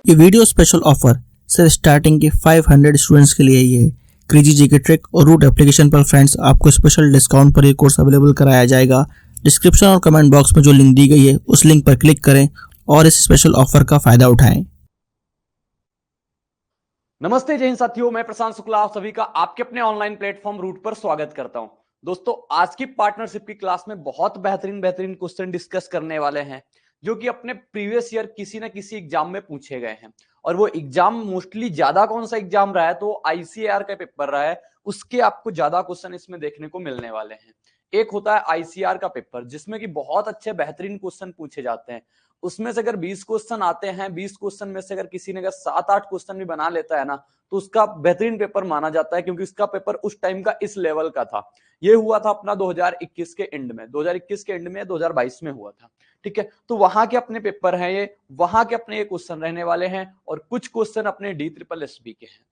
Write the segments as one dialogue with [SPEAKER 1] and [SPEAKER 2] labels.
[SPEAKER 1] ये video special offer सिर्फ starting के 500 स्टूडेंट्स के लिए ही है। क्रेजी जीके ट्रिक और रूट एप्लीकेशन पर फ्रेंड्स आपको स्पेशल डिस्काउंट पर ये कोर्स अवेलेबल कराया जाएगा। डिस्क्रिप्शन और कमेंट बॉक्स में जो लिंक दी गई है उस लिंक पर क्लिक करें और इस स्पेशल ऑफर का फायदा उठाएं।
[SPEAKER 2] नमस्ते जय हिंद साथियों, मैं प्रशांत शुक्ला आप सभी का आपके अपने ऑनलाइन प्लेटफॉर्म रूट पर स्वागत करता हूं। दोस्तों, आज की पार्टनरशिप की क्लास में बहुत बेहतरीन क्वेश्चन डिस्कस करने वाले हैं जो कि अपने प्रीवियस ईयर किसी ना किसी एग्जाम में पूछे गए हैं। और वो एग्जाम मोस्टली ज्यादा कौन सा एग्जाम रहा है तो आईसीएआर का पेपर रहा है, उसके आपको ज्यादा क्वेश्चन इसमें देखने को मिलने वाले हैं। एक होता है आईसीआर का पेपर जिसमें कि बहुत अच्छे बेहतरीन क्वेश्चन पूछे जाते हैं। उसमें से अगर 20 क्वेश्चन आते हैं, 20 क्वेश्चन में से अगर किसी ने अगर 7-8 क्वेश्चन भी बना लेता है ना तो उसका बेहतरीन पेपर माना जाता है, क्योंकि उसका पेपर उस टाइम का इस लेवल का था। ये हुआ था अपना 2021 के एंड में, 2021 के एंड में 2022 में हुआ था। ठीक है, तो वहां के अपने पेपर हैं ये, वहां के अपने ये क्वेश्चन रहने वाले हैं और कुछ क्वेश्चन अपने DSSB के हैं।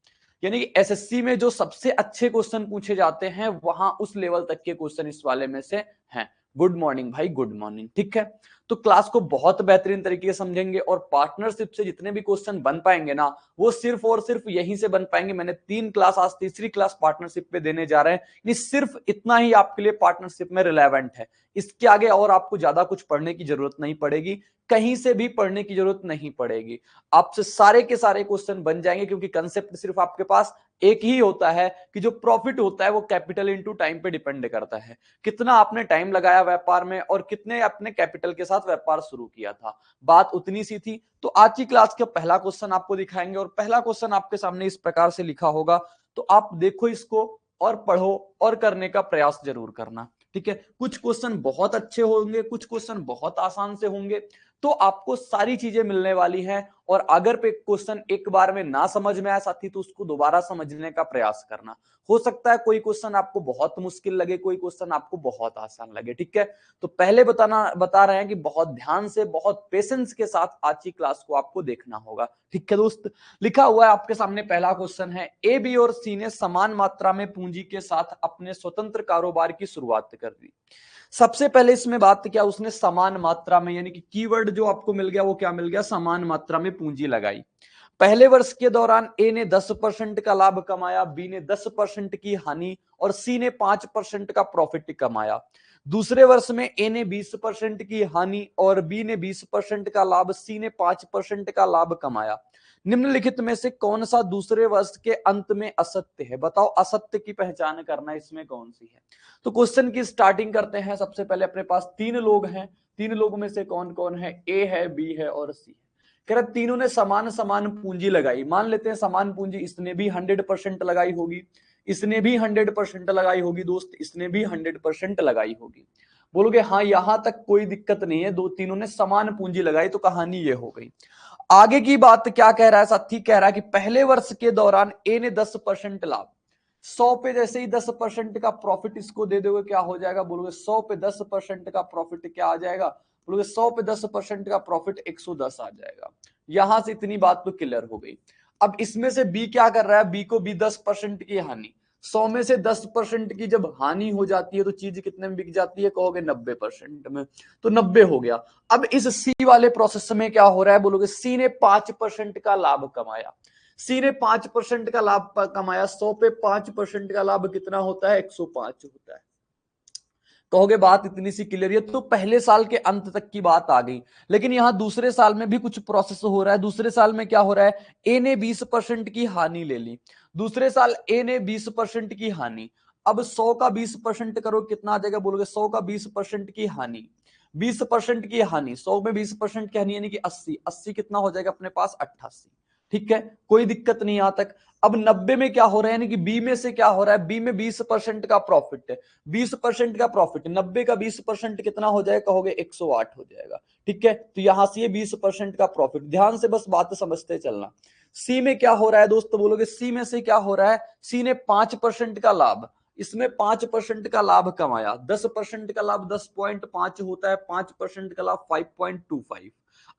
[SPEAKER 2] यानी कि एसएससी में जो सबसे अच्छे क्वेश्चन पूछे जाते हैं वहां उस लेवल तक के क्वेश्चन इस वाले में से हैं। गुड मॉर्निंग भाई, गुड मॉर्निंग। ठीक है, तो क्लास को बहुत बेहतरीन तरीके से समझेंगे और पार्टनरशिप से जितने भी क्वेश्चन बन पाएंगे ना वो सिर्फ और सिर्फ यहीं से बन पाएंगे। मैंने 3 क्लास, आज तीसरी क्लास पार्टनरशिप पे देने जा रहे हैं। ये सिर्फ इतना ही आपके लिए पार्टनरशिप में रिलेवेंट है। इसके आगे और आपको ज्यादा कुछ पढ़ने की जरूरत नहीं पड़ेगी, कहीं से भी पढ़ने की जरूरत नहीं पड़ेगी। आपसे सारे के सारे क्वेश्चन बन जाएंगे, क्योंकि कंसेप्ट सिर्फ आपके पास एक ही होता है कि जो प्रॉफिट होता है वो कैपिटल इनटू टाइम पे डिपेंड करता है। कितना आपने टाइम लगाया व्यापार में और कितने अपने कैपिटल के साथ व्यापार शुरू किया था, बात उतनी सी थी। तो आज की क्लास का पहला क्वेश्चन आपको दिखाएंगे और पहला क्वेश्चन आपके सामने इस प्रकार से लिखा होगा, तो आप देखो इसको और पढ़ो और करने का प्रयास जरूर करना। ठीक है, कुछ क्वेश्चन बहुत अच्छे होंगे, कुछ क्वेश्चन बहुत आसान से होंगे, तो आपको सारी चीजें मिलने वाली हैं। और अगर पे क्वेश्चन एक बार में ना समझ में आए साथी तो उसको दोबारा समझने का प्रयास करना। हो सकता है कोई क्वेश्चन आपको बहुत मुश्किल लगे, कोई क्वेश्चन आपको बहुत आसान लगे। ठीक है, तो पहले बता रहे हैं कि बहुत ध्यान से, बहुत पेशेंस के साथ आज की क्लास को आपको देखना होगा। ठीक है दोस्त, लिखा हुआ है आपके सामने पहला क्वेश्चन है, ए, बी और सी ने समान मात्रा में पूंजी के साथ अपने स्वतंत्र कारोबार की शुरुआत कर दी। सबसे पहले इसमें बात क्या, उसने समान मात्रा में, यानी कि कीवर्ड जो आपको मिल गया वो क्या मिल गया, समान मात्रा में पूंजी लगाई। पहले वर्ष के दौरान ए ने 10% का लाभ कमाया, बी ने 10% की हानि और सी ने 5% का प्रॉफिट कमाया। दूसरे वर्ष में ए ने 20% की हानि और बी ने 20% का लाभ, सी ने 5% का लाभ कमाया। निम्नलिखित में से कौन सा दूसरे वर्ष के अंत में असत्य है? बताओ, असत्य की पहचान करना इसमें कौन सी है। तो क्वेश्चन की स्टार्टिंग करते हैं। सबसे पहले अपने पास 3 लोग हैं, 3 लोगों में से कौन कौन है? ए है, बी है और सी है। कह रहे तीनों ने समान समान पूंजी लगाई। मान लेते हैं समान पूंजी, इसने भी 100% लगाई होगी, इसने भी 100% लगाई होगी दोस्त, इसने भी 100% लगाई होगी। बोलोगे हाँ यहां तक कोई दिक्कत नहीं है, दो तीनों ने समान पूंजी लगाई, तो कहानी ये हो गई। आगे की बात क्या कह रहा है साथी? कह रहा है कि पहले वर्ष के दौरान ए ने 10% लाभ, 100 पे जैसे ही 10% का प्रॉफिट इसको दे दोगे क्या हो जाएगा? बोलोगे 100 पे 10% का प्रॉफिट क्या आ जाएगा? बोलोगे 100 पे 10% का प्रॉफिट 110 आ जाएगा। यहां से इतनी बात तो क्लियर हो गई। अब इसमें से बी क्या कर रहा है? बी को भी 10% की हानि, 100 में से 10% की जब हानि हो जाती है तो चीज कितने में बिक जाती है? कहोगे 90% में, तो 90 हो गया। अब इस सी वाले प्रोसेस में क्या हो रहा है? बोलोगे सी ने 5% का लाभ कमाया, सी ने 5% का लाभ कमाया, 100 पे 5% का लाभ कितना होता है? 105 होता है। कहोगे बात इतनी सी क्लियर है, तो पहले साल के अंत तक की बात आ गई। लेकिन यहां दूसरे साल में भी कुछ प्रोसेस हो रहा है। दूसरे साल में क्या हो रहा है? ए ने 20% की हानि ले ली, दूसरे साल ए ने 20% की हानि। अब 100 का 20% करो कितना आ जाएगा? बोलोगे 100 का 20% की हानि, 20% की हानि, 100 में 20% की हानि यानी कि 80, 80 कितना हो जाएगा अपने पास? 88। ठीक है, कोई दिक्कत नहीं यहां तक। अब 90 में क्या हो रहा है? यानी कि बी में से क्या हो रहा है? बी में 20% का प्रॉफिट है, 20% का प्रॉफिट, 90 का 20% कितना हो जाएगा? कहोगे 108 हो जाएगा। ठीक है, तो यहां से ये 20% का प्रॉफिट, ध्यान से बस बात समझते चलना। सी में क्या हो रहा है दोस्तों? बोलोगे सी में से क्या हो रहा है? सी ने 5% का लाभ, इसमें 5% का लाभ कमाया। 10% का लाभ 10.5 होता है, 5% का लाभ 5.25।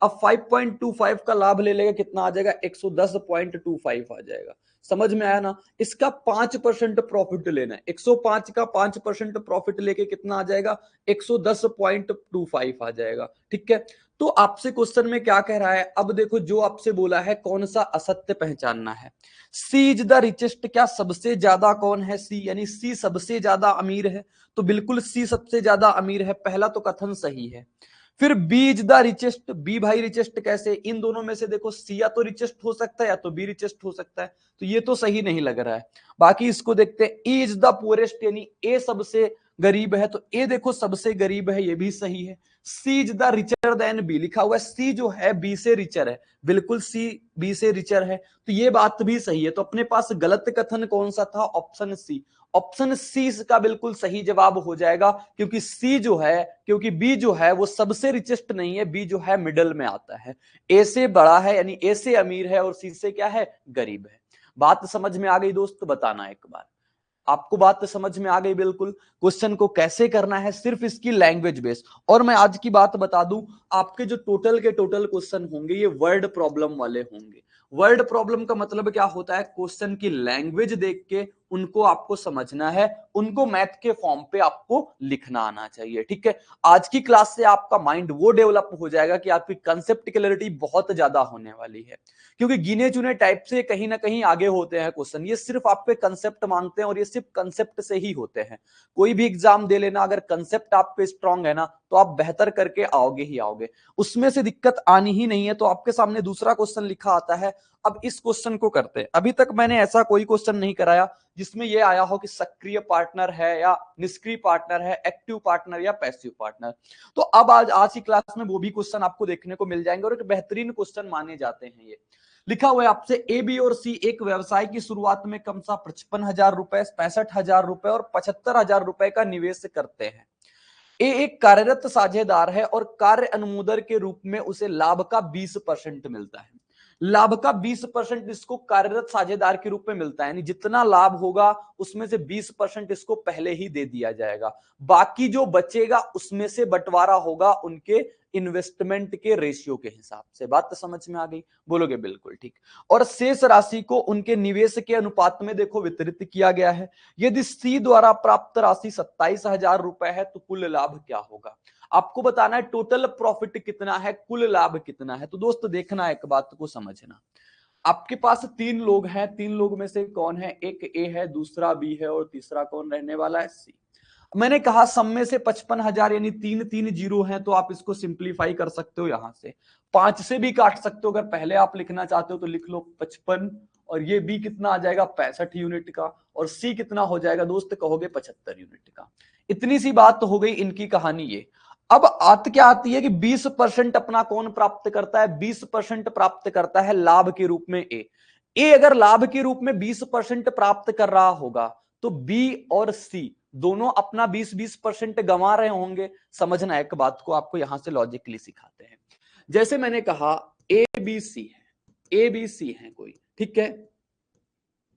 [SPEAKER 2] अब 5.25 का लाभ ले लेगा, कितना आ जाएगा? 110.25 आ जाएगा। समझ में आया ना? इसका 5% प्रॉफिट लेना है, 105 का 5% प्रॉफिट लेके कितना आ जाएगा? 110.25 आ जाएगा। ठीक है, तो आपसे क्वेश्चन में क्या कह रहा है, अब देखो जो आपसे बोला है कौन सा असत्य पहचानना है। सी इज द रिचेस्ट, क्या सबसे ज्यादा कौन है, सी, यानी सी सबसे ज्यादा अमीर है, तो बिल्कुल सी सबसे ज्यादा अमीर है, पहला तो कथन सही है। फिर B is the richest, B भाई रिचेस्ट कैसे, इन दोनों में से देखो सी या तो रिचेस्ट हो सकता है या तो बी रिचेस्ट हो सकता है, तो ये तो सही नहीं लग रहा है। बाकी इसको देखते हैं, ए इज द पुअरेस्ट, यानी ए सबसे गरीब है, तो ए देखो सबसे गरीब है, ये भी सही है। C is the richer than b, लिखा हुआ है सी जो है बी से रिचर है, बिल्कुल सी बी से रिचर है, तो ये बात भी सही है। तो अपने पास गलत कथन कौन सा था, ऑप्शन सी। ऑप्शन सी इसका बिल्कुल सही जवाब हो जाएगा, क्योंकि सी जो है, क्योंकि बी जो है वो सबसे रिचेस्ट नहीं है, बी जो है मिडल में आता है, ए से बड़ा है, यानी ए से अमीर है और सी से क्या है, गरीब है। बात समझ में आ गई दोस्त, बताना एक बार आपको बात समझ में आ गई। बिल्कुल क्वेश्चन को कैसे करना है, सिर्फ इसकी लैंग्वेज बेस। और मैं आज की बात बता दूं, आपके जो टोटल के टोटल क्वेश्चन होंगे ये वर्ड प्रॉब्लम वाले होंगे। वर्ड प्रॉब्लम का मतलब क्या होता है, क्वेश्चन की लैंग्वेज देख के उनको आपको समझना है, उनको मैथ के फॉर्म पे आपको लिखना आना चाहिए, ठीक है। आज की क्लास से आपका माइंड वो डेवलप हो जाएगा कि आपकी कंसेप्ट क्लैरिटी बहुत ज्यादा होने वाली है, क्योंकि गिने चुने टाइप से कहीं ना कहीं आगे होते हैं क्वेश्चन, ये सिर्फ आपके कंसेप्ट मांगते हैं और ये सिर्फ कंसेप्ट से ही होते हैं। कोई भी एग्जाम दे लेना, अगर कंसेप्ट आप पे स्ट्रांग है ना तो आप बेहतर करके आओगे ही आओगे, उसमें से दिक्कत आनी ही नहीं है। तो आपके सामने दूसरा क्वेश्चन लिखा आता है, अब इस क्वेश्चन को करते हैं। अभी तक मैंने ऐसा कोई क्वेश्चन नहीं कराया जिसमें यह आया हो कि सक्रिय पार्टनर है या निष्क्रिय पार्टनर है, एक्टिव पार्टनर या पैसिव पार्टनर। तो अब आज की क्लास में वो भी क्वेश्चन आपको देखने को मिल जाएंगे और एक बेहतरीन क्वेश्चन माने जाते हैं। ये लिखा हुआ है आपसे, ए बी और सी एक व्यवसाय की शुरुआत में कम सा 55,000 रुपए, 65,000 रुपए और 75,000 रुपए का निवेश करते हैं। ए एक कार्यरत साझेदार है और कार्य अनुमोदन के रूप में उसे लाभ का 20% मिलता है। लाभ का 20% इसको कार्यरत साझेदार के रूप में मिलता है, यानी जितना लाभ होगा उसमें से 20% इसको पहले ही दे दिया जाएगा, बाकी जो बचेगा उसमें से बंटवारा होगा उनके इन्वेस्टमेंट के रेशियो के हिसाब से। बात तो समझ में आ गई, बोलोगे बिल्कुल ठीक। और शेष राशि को उनके निवेश के अनुपात में देखो वितरित किया गया है। यदि सी द्वारा प्राप्त राशि 27,000 रुपए है तो कुल लाभ क्या होगा। आपको बताना है टोटल प्रॉफिट कितना है, कुल लाभ कितना है। तो दोस्त देखना एक बात को समझना, आपके पास तीन लोग हैं, तीन लोग में से कौन है, एक ए है, दूसरा बी है और तीसरा कौन रहने वाला है, सी। मैंने कहा सब में से 55,000 यानी तीन तीन जीरो हैं, तो आप इसको सिंप्लीफाई कर सकते हो, यहां से 5 से भी काट सकते हो। अगर पहले आप लिखना चाहते हो तो लिख लो 55, और ये बी कितना आ जाएगा 65 यूनिट का, और सी कितना हो जाएगा दोस्त, कहोगे 75 यूनिट का। इतनी सी बात तो हो गई इनकी कहानी ये। अब क्या आती है कि 20% अपना कौन प्राप्त करता है, 20% प्राप्त करता है लाभ के रूप में ए। ए अगर लाभ के रूप में 20% प्राप्त कर रहा होगा तो बी और सी दोनों अपना 20-20% गंवा रहे होंगे। समझना एक बात को, आपको यहां से लॉजिकली सिखाते हैं। जैसे मैंने कहा ए बी सी है, ए बी सी है कोई, ठीक है,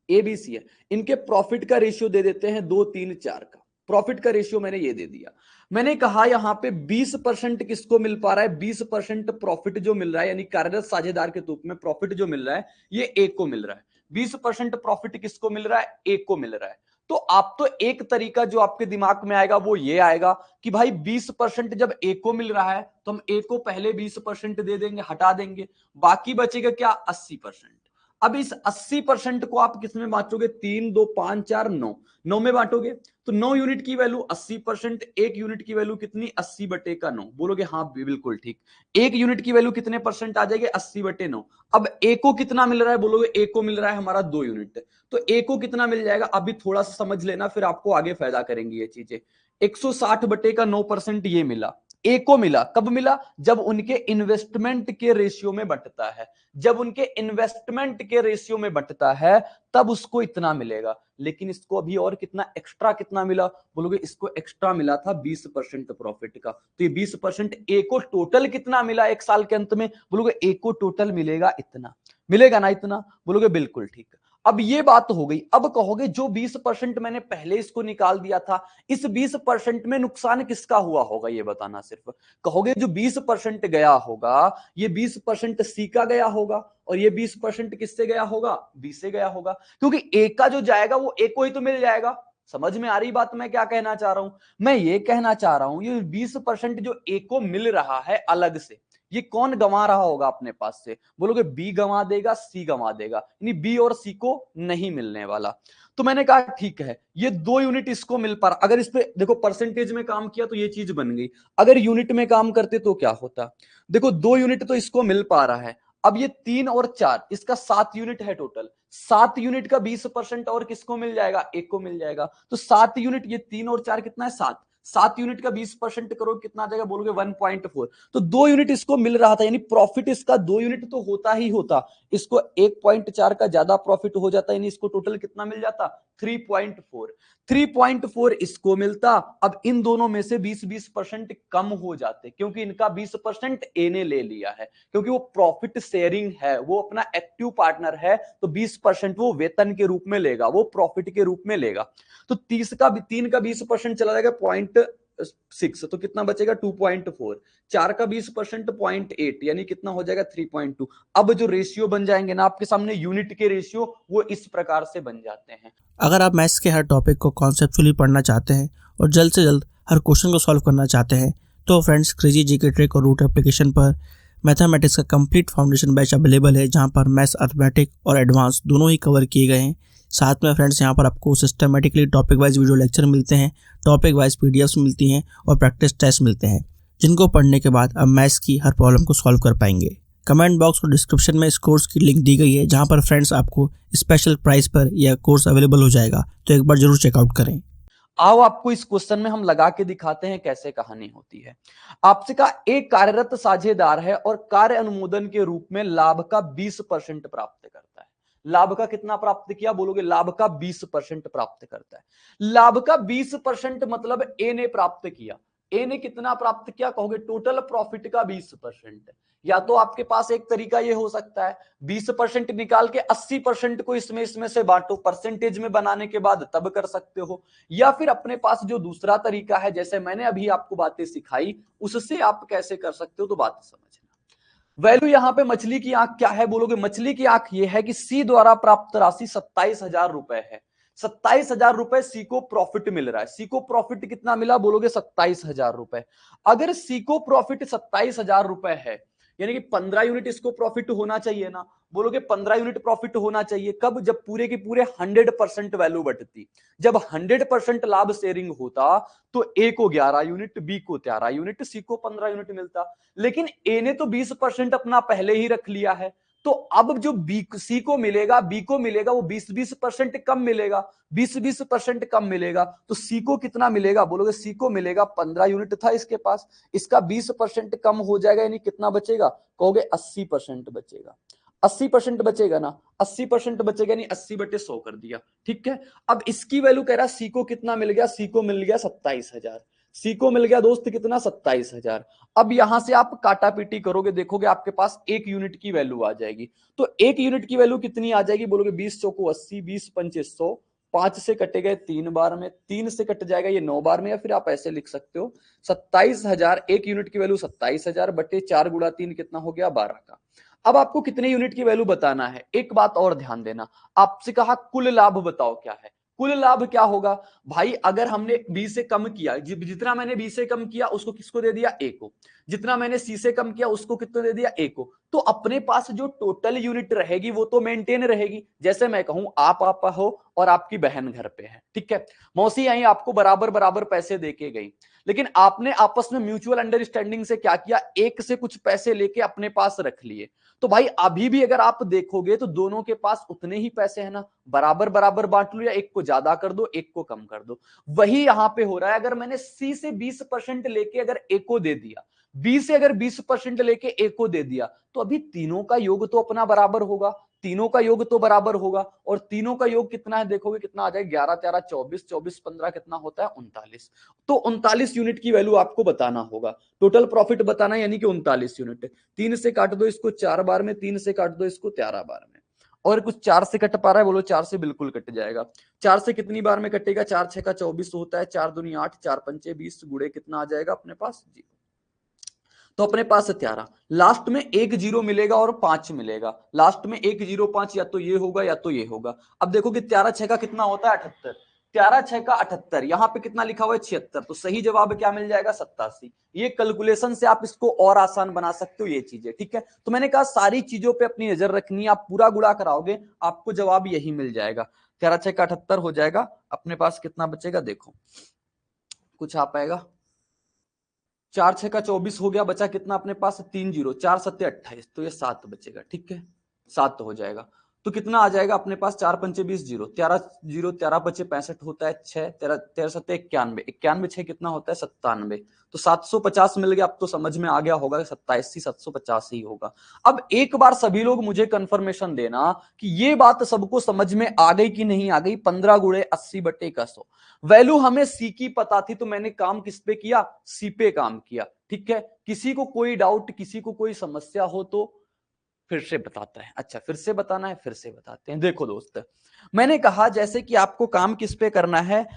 [SPEAKER 2] ए बी सी है, इनके प्रॉफिट का रेशियो दे देते हैं 2 3 4 का। प्रॉफिट का रेशियो मैंने ये दे दिया। मैंने कहा यहां पे 20% किसको मिल पा रहा है, 20% प्रॉफिट जो मिल रहा है, यानी कार्यरत साझेदार के रूप में प्रॉफिट जो मिल रहा है ये ए को मिल रहा है। 20% प्रॉफिट किसको मिल रहा है, ए को मिल रहा है। तो आप तो एक तरीका जो आपके दिमाग में आएगा वो ये आएगा कि भाई 20% जब ए को मिल रहा है तो हम ए को पहले 20% दे देंगे, हटा देंगे, बाकी बचेगा क्या, 80%। अब इस 80% को आप किस में बांटोगे, 3 2 5 4 9, 9 में बांटोगे तो 9 यूनिट की वैल्यू 80%, 1 यूनिट की वैल्यू कितनी, 80/9। बोलोगे हाँ बिल्कुल ठीक, 1 यूनिट की वैल्यू कितने परसेंट आ जाएगी, 80/9। अब ए को कितना मिल रहा है, बोलोगे ए को मिल रहा है हमारा 2 यूनिट, तो ए को कितना मिल जाएगा, अभी थोड़ा सा समझ लेना फिर आपको आगे फायदा करेंगी ये चीजें। 160/9% ये मिला, ए को मिला, कब मिला, जब उनके इन्वेस्टमेंट के रेशियो में बंटता है, जब उनके इन्वेस्टमेंट के रेशियो में बंटता है तब उसको इतना मिलेगा। लेकिन इसको अभी और कितना एक्स्ट्रा कितना मिला, बोलोगे इसको एक्स्ट्रा मिला था 20% प्रॉफिट का, तो ये 20% ए को टोटल कितना मिला एक साल के अंत में, बोलोगे ए को टोटल मिलेगा इतना, मिलेगा ना इतना, बोलोगे बिल्कुल ठीक। अब ये बात हो गई। अब कहोगे जो 20% मैंने पहले इसको निकाल दिया था, इस 20% में नुकसान किसका हुआ होगा ये बताना सिर्फ। कहोगे जो 20% गया होगा ये 20% सी का गया होगा और ये 20% किससे गया होगा, बी से गया होगा, क्योंकि ए का जो जाएगा वो ए को ही तो मिल जाएगा। समझ में आ रही बात मैं क्या कहना चाह रहा हूं, मैं ये कहना चाह रहा हूं ये 20% जो ए को मिल रहा है अलग से, ये कौन गंवा रहा होगा अपने पास से? बोलोगे बी गंवा देगा, सी गंवा देगा, यानी बी और सी को नहीं मिलने वाला। तो मैंने कहा ठीक है, ये 2 यूनिट इसको मिल पा रहा। अगर इस पे देखो परसेंटेज में काम किया तो ये चीज बन गई, अगर यूनिट में काम करते तो क्या होता? देखो 2 यूनिट तो इसको मिल पा रहा है, अब ये 3 और 4 इसका 7 यूनिट है टोटल। 7 यूनिट का 20% और किसको मिल जाएगा? एक को मिल जाएगा। तो 7 यूनिट, ये 3 और 4 कितना है? 7। 7 यूनिट का 20% करो कितना आ जाएगा? बोलोगे 1.4। तो 2 यूनिट इसको मिल रहा था, यानी प्रॉफिट इसका 2 यूनिट तो होता ही होता, इसको 1.4 का ज्यादा प्रॉफिट हो जाता, यानी इसको टोटल कितना मिल जाता? 3.4। 3.4 इसको मिलता। अब इन दोनों में से 20-20% कम हो जाते, क्योंकि इनका 20% ए ने ले लिया है, क्योंकि वो प्रॉफिट शेयरिंग है, वो अपना एक्टिव पार्टनर है, तो 20% वो वेतन के रूप में लेगा, वो प्रॉफिट के रूप में लेगा। तो 3 का 20% चला जाएगा 0.6, तो कितना बचेगा? 2.4। 4 का 20% 0.8, यानी कितना हो जाएगा? 3.2। अब जो रेशियो बन जाएंगे ना आपके सामने यूनिट के रेशियो, वो इस प्रकार से बन जाते हैं।
[SPEAKER 1] अगर आप मैथ्स के हर टॉपिक को कॉन्सेप्चुअली पढ़ना चाहते हैं और जल्द से जल्द हर क्वेश्चन को सॉल्व करना चाहते हैं, तो फ्रेंड्स क्रेजी जीके ट्रिक और रूट एप्लीकेशन पर मैथमेटिक्स का कंप्लीट फाउंडेशन बैच अवेलेबल है, जहां पर मैथ्स, अर्थमेटिक और एडवांस दोनों ही कवर किए गए हैं। साथ में फ्रेंड्स यहाँ पर आपको systematically topic wise video lecture मिलते हैं, टॉपिक वाइज पीडीएफ्स मिलती हैं और प्रैक्टिस टेस्ट मिलते हैं, जिनको पढ़ने के बाद आप मैथ्स की हर प्रॉब्लम को सॉल्व कर पाएंगे। कमेंट बॉक्स और डिस्क्रिप्शन में इस कोर्स की लिंक दी गई है, जहां पर फ्रेंड्स आपको स्पेशल प्राइस पर यह कोर्स अवेलेबल हो जाएगा, तो एक बार जरूर चेकआउट करें।
[SPEAKER 2] आओ आपको इस क्वेश्चन में हम लगा के दिखाते हैं कैसे कहानी होती है। आपसे कहा एक कार्यरत साझेदार है और कार्य अनुमोदन के रूप में लाभ का 20% प्राप्त करता है। लाभ का कितना प्राप्त किया? बोलोगे लाभ का 20% प्राप्त करता है। लाभ का 20% मतलब ए ने प्राप्त किया। ए ने कितना प्राप्त किया? कहोगे टोटल प्रॉफिट का 20%। या तो आपके पास एक तरीका ये हो सकता है, 20% निकाल के 80% को इसमें से बांटो, परसेंटेज में बनाने के बाद तब कर सकते हो। या फिर अपने पास जो दूसरा तरीका है, जैसे मैंने अभी आपको बातें सिखाई, उससे आप कैसे कर सकते हो, तो बात समझना। वैल्यू यहां पे मछली की आंख क्या है? बोलोगे मछली की आंख ये है कि सी द्वारा प्राप्त राशि 27,000 रुपए है। 27,000 रुपए सी को प्रॉफिट मिल रहा है। सी को प्रॉफिट कितना मिला? बोलोगे 27,000 रुपए। अगर सी को प्रॉफिट 27,000 रुपए है, यानी कि 15 यूनिट इसको प्रॉफिट होना चाहिए ना। बोलोगे 15 यूनिट प्रॉफिट होना चाहिए कब? जब पूरे के पूरे 100% वैल्यू बटती। जब 100% लाभ शेयरिंग होता तो ए को 11 यूनिट, बी को 13 यूनिट, सी को 15 यूनिट मिलता। लेकिन ए ने तो 20% अपना पहले ही रख लिया है, तो अब जो बी सी को मिलेगा, बी को मिलेगा, वो 20% कम मिलेगा। 20% कम मिलेगा तो सी को कितना मिलेगा? बोलोगे सी को मिलेगा 15 यूनिट था इसके पास, इसका 20% कम हो जाएगा, यानी कितना बचेगा? कहोगे 80% बचेगा। 80% बचेगा ना, 80% बचेगा, यानी 80/100 कर दिया। ठीक है, अब इसकी वैल्यू कह रहा सी को कितना मिल गया? सी को मिल गया 27,000। सी को मिल गया दोस्त कितना? 27,000। अब यहां से आप काटा पीटी करोगे, देखोगे आपके पास 1 यूनिट की वैल्यू आ जाएगी। तो 1 यूनिट की वैल्यू कितनी आ जाएगी? बोलोगे 20 चौको 80, 20 पंचे 100, 5 से कटेगा 3 बार में, 3 से कट जाएगा ये 9 बार में, या फिर आप ऐसे लिख सकते हो 27,000। 1 यूनिट की वैल्यू 27,000 बटे 4 गुणा 3 कितना हो गया? 12 का। अब आपको कितने यूनिट की वैल्यू बताना है। एक बात और ध्यान देना, आपसे कहा कुल लाभ बताओ क्या है। कुल लाभ क्या होगा भाई? अगर हमने बी से कम किया, जितना मैंने बी से कम किया उसको किसको दे दिया? ए को। जितना मैंने सी से कम किया उसको कितना दे दिया? ए को। तो अपने पास जो टोटल यूनिट रहेगी वो तो मेंटेन रहेगी। जैसे मैं कहूं आप हो और आपकी बहन घर पे है, ठीक है, मौसी आई आपको बराबर बराबर पैसे देके गई, लेकिन आपने आपस में म्यूचुअल अंडरस्टैंडिंग से क्या किया? एक से कुछ पैसे लेके अपने पास रख लिए। तो भाई अभी भी अगर आप देखोगे तो दोनों के पास उतने ही पैसे हैं ना, बराबर बराबर बांट लो, या एक को ज्यादा कर दो एक को कम कर दो। वही यहां पे हो रहा है। अगर मैंने सी से 20% लेके अगर ए को दे दिया, बी से अगर 20% लेके ए को दे दिया, तो अभी तीनों का योग तो अपना बराबर होगा। तीनों का योग तो बराबर होगा, और तीनों का योग कितना है? देखोगे कितना आ जाएगा? 11 13 24, 24 15 कितना होता है? 39। तो 39 यूनिट की वैल्यू आपको बताना होगा, टोटल प्रॉफिट बताना, यानी कि 39 यूनिट। 3 से काट दो इसको 4 बार में, 3 से काट दो इसको 13 बार में, और कुछ 4 से कट पा रहा है? बोलो 4 से बिल्कुल कट जाएगा। 4 से कितनी बार में कटेगा? 4 6 का 24 होता है, 4 दूनी 8, 4 पंचे 20, गुड़े कितना आ जाएगा अपने पास? 0। तो अपने पास 13, लास्ट में 1 0 मिलेगा और 5 मिलेगा। लास्ट में 1 0 5, या तो ये होगा या तो ये होगा। अब देखो कि 13 6 का कितना होता है? 78। 11 6 का 78, यहां पे कितना लिखा हुआ है 76, तो सही जवाब क्या मिल जाएगा 87। ये कैलकुलेशन से आप इसको और आसान बना सकते हो ये चीजें, ठीक है। तो मैंने कहा सारी चीजों पे अपनी नजर रखनी है, आप पूरा गुणा कराओगे आपको जवाब यही मिल जाएगा। 11 6 का 78 हो जाएगा, अपने पास कितना बचेगा देखो, कुछ आ पाएगा, 4 6 का 24 हो गया, बचा कितना अपने पास 3 0, 4 7 28, तो ये 7 बचेगा, ठीक है 7 हो जाएगा। तो कितना आ जाएगा अपने पास, 4 पंचे 20 0, 13 0, 13 पचे 65 होता है, 6 13 13 7 91, 91 6 कितना होता है 97, तो 750 मिल गया। अब तो समझ में आ गया होगा 87 750 ही होगा। अब एक बार सभी लोग मुझे कंफर्मेशन देना कि ये बात सबको समझ में आ गई कि नहीं आ गई। 15 गुणे 80/100 वैल्यू हमें सी की पता थी, तो मैंने काम किस पे किया, सी पे काम किया, ठीक है। किसी को कोई डाउट, किसी को कोई समस्या हो तो फिर से बताता है। अच्छा फिर से बताना है, फिर से बताते हैं। देखो दोस्त, मैंने कहा जैसे कि आपको काम किस पे करना है,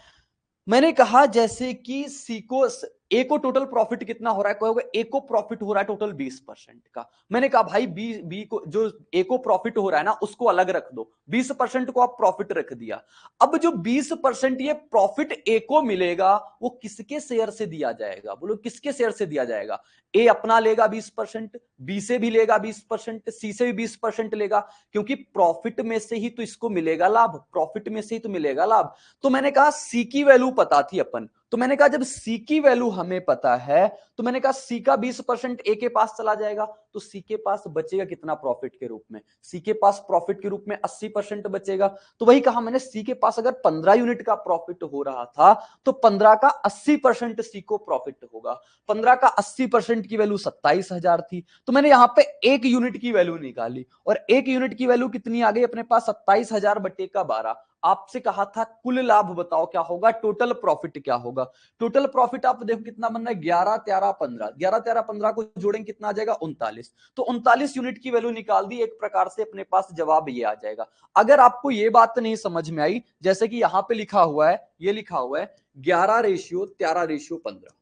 [SPEAKER 2] मैंने कहा जैसे कि सी को, ए को टोटल प्रॉफिट कितना हो रहा है, कहोगे ए को प्रॉफिट हो रहा है टोटल 20% का। मैंने कहा भाई बी को, जो ए को प्रॉफिट हो रहा है ना उसको अलग रख दो, 20% को आप प्रॉफिट रख दिया। अब जो 20% ये प्रॉफिट ए को मिलेगा वो किसके शेयर से दिया जाएगा, बोलो किसके शेयर से दिया जाएगा। ए अपना लेगा 20%, बी से भी लेगा 20%, सी से भी 20% लेगा, क्योंकि प्रॉफिट में से ही तो इसको मिलेगा लाभ, प्रॉफिट में से ही तो मिलेगा लाभ। तो मैंने कहा सी की वैल्यू पता थी अपन, तो मैंने कहा जब सी की वैल्यू हमें पता है तो मैंने कहा सी का 20% ए के पास चला जाएगा, तो सी के पास बचेगा कितना प्रॉफिट के रूप में, सी के पास प्रॉफिट के रूप में 80% बचेगा। तो वही कहा मैंने, सी के पास अगर 15 यूनिट का प्रॉफिट हो रहा था तो 15 का 80% सी को प्रॉफिट होगा। 15 का 80% की वैल्यू 27,000 थी, तो मैंने यहां पे एक यूनिट की वैल्यू निकाली, और एक यूनिट की वैल्यू कितनी आ गई अपने पास, 27,000/12। आपसे कहा था कुल लाभ बताओ क्या होगा, टोटल प्रॉफिट क्या होगा। टोटल प्रॉफिट आप देखो कितना बन रहा है, 11 13 15, 11 13 15 को जोड़ेंगे कितना आ जाएगा 39, तो 39 यूनिट की वैल्यू निकाल दी। एक प्रकार से अपने पास जवाब ये आ जाएगा। अगर आपको ये बात नहीं समझ में आई, जैसे कि यहां पे लिखा हुआ है, ये लिखा हुआ है 11:13:15,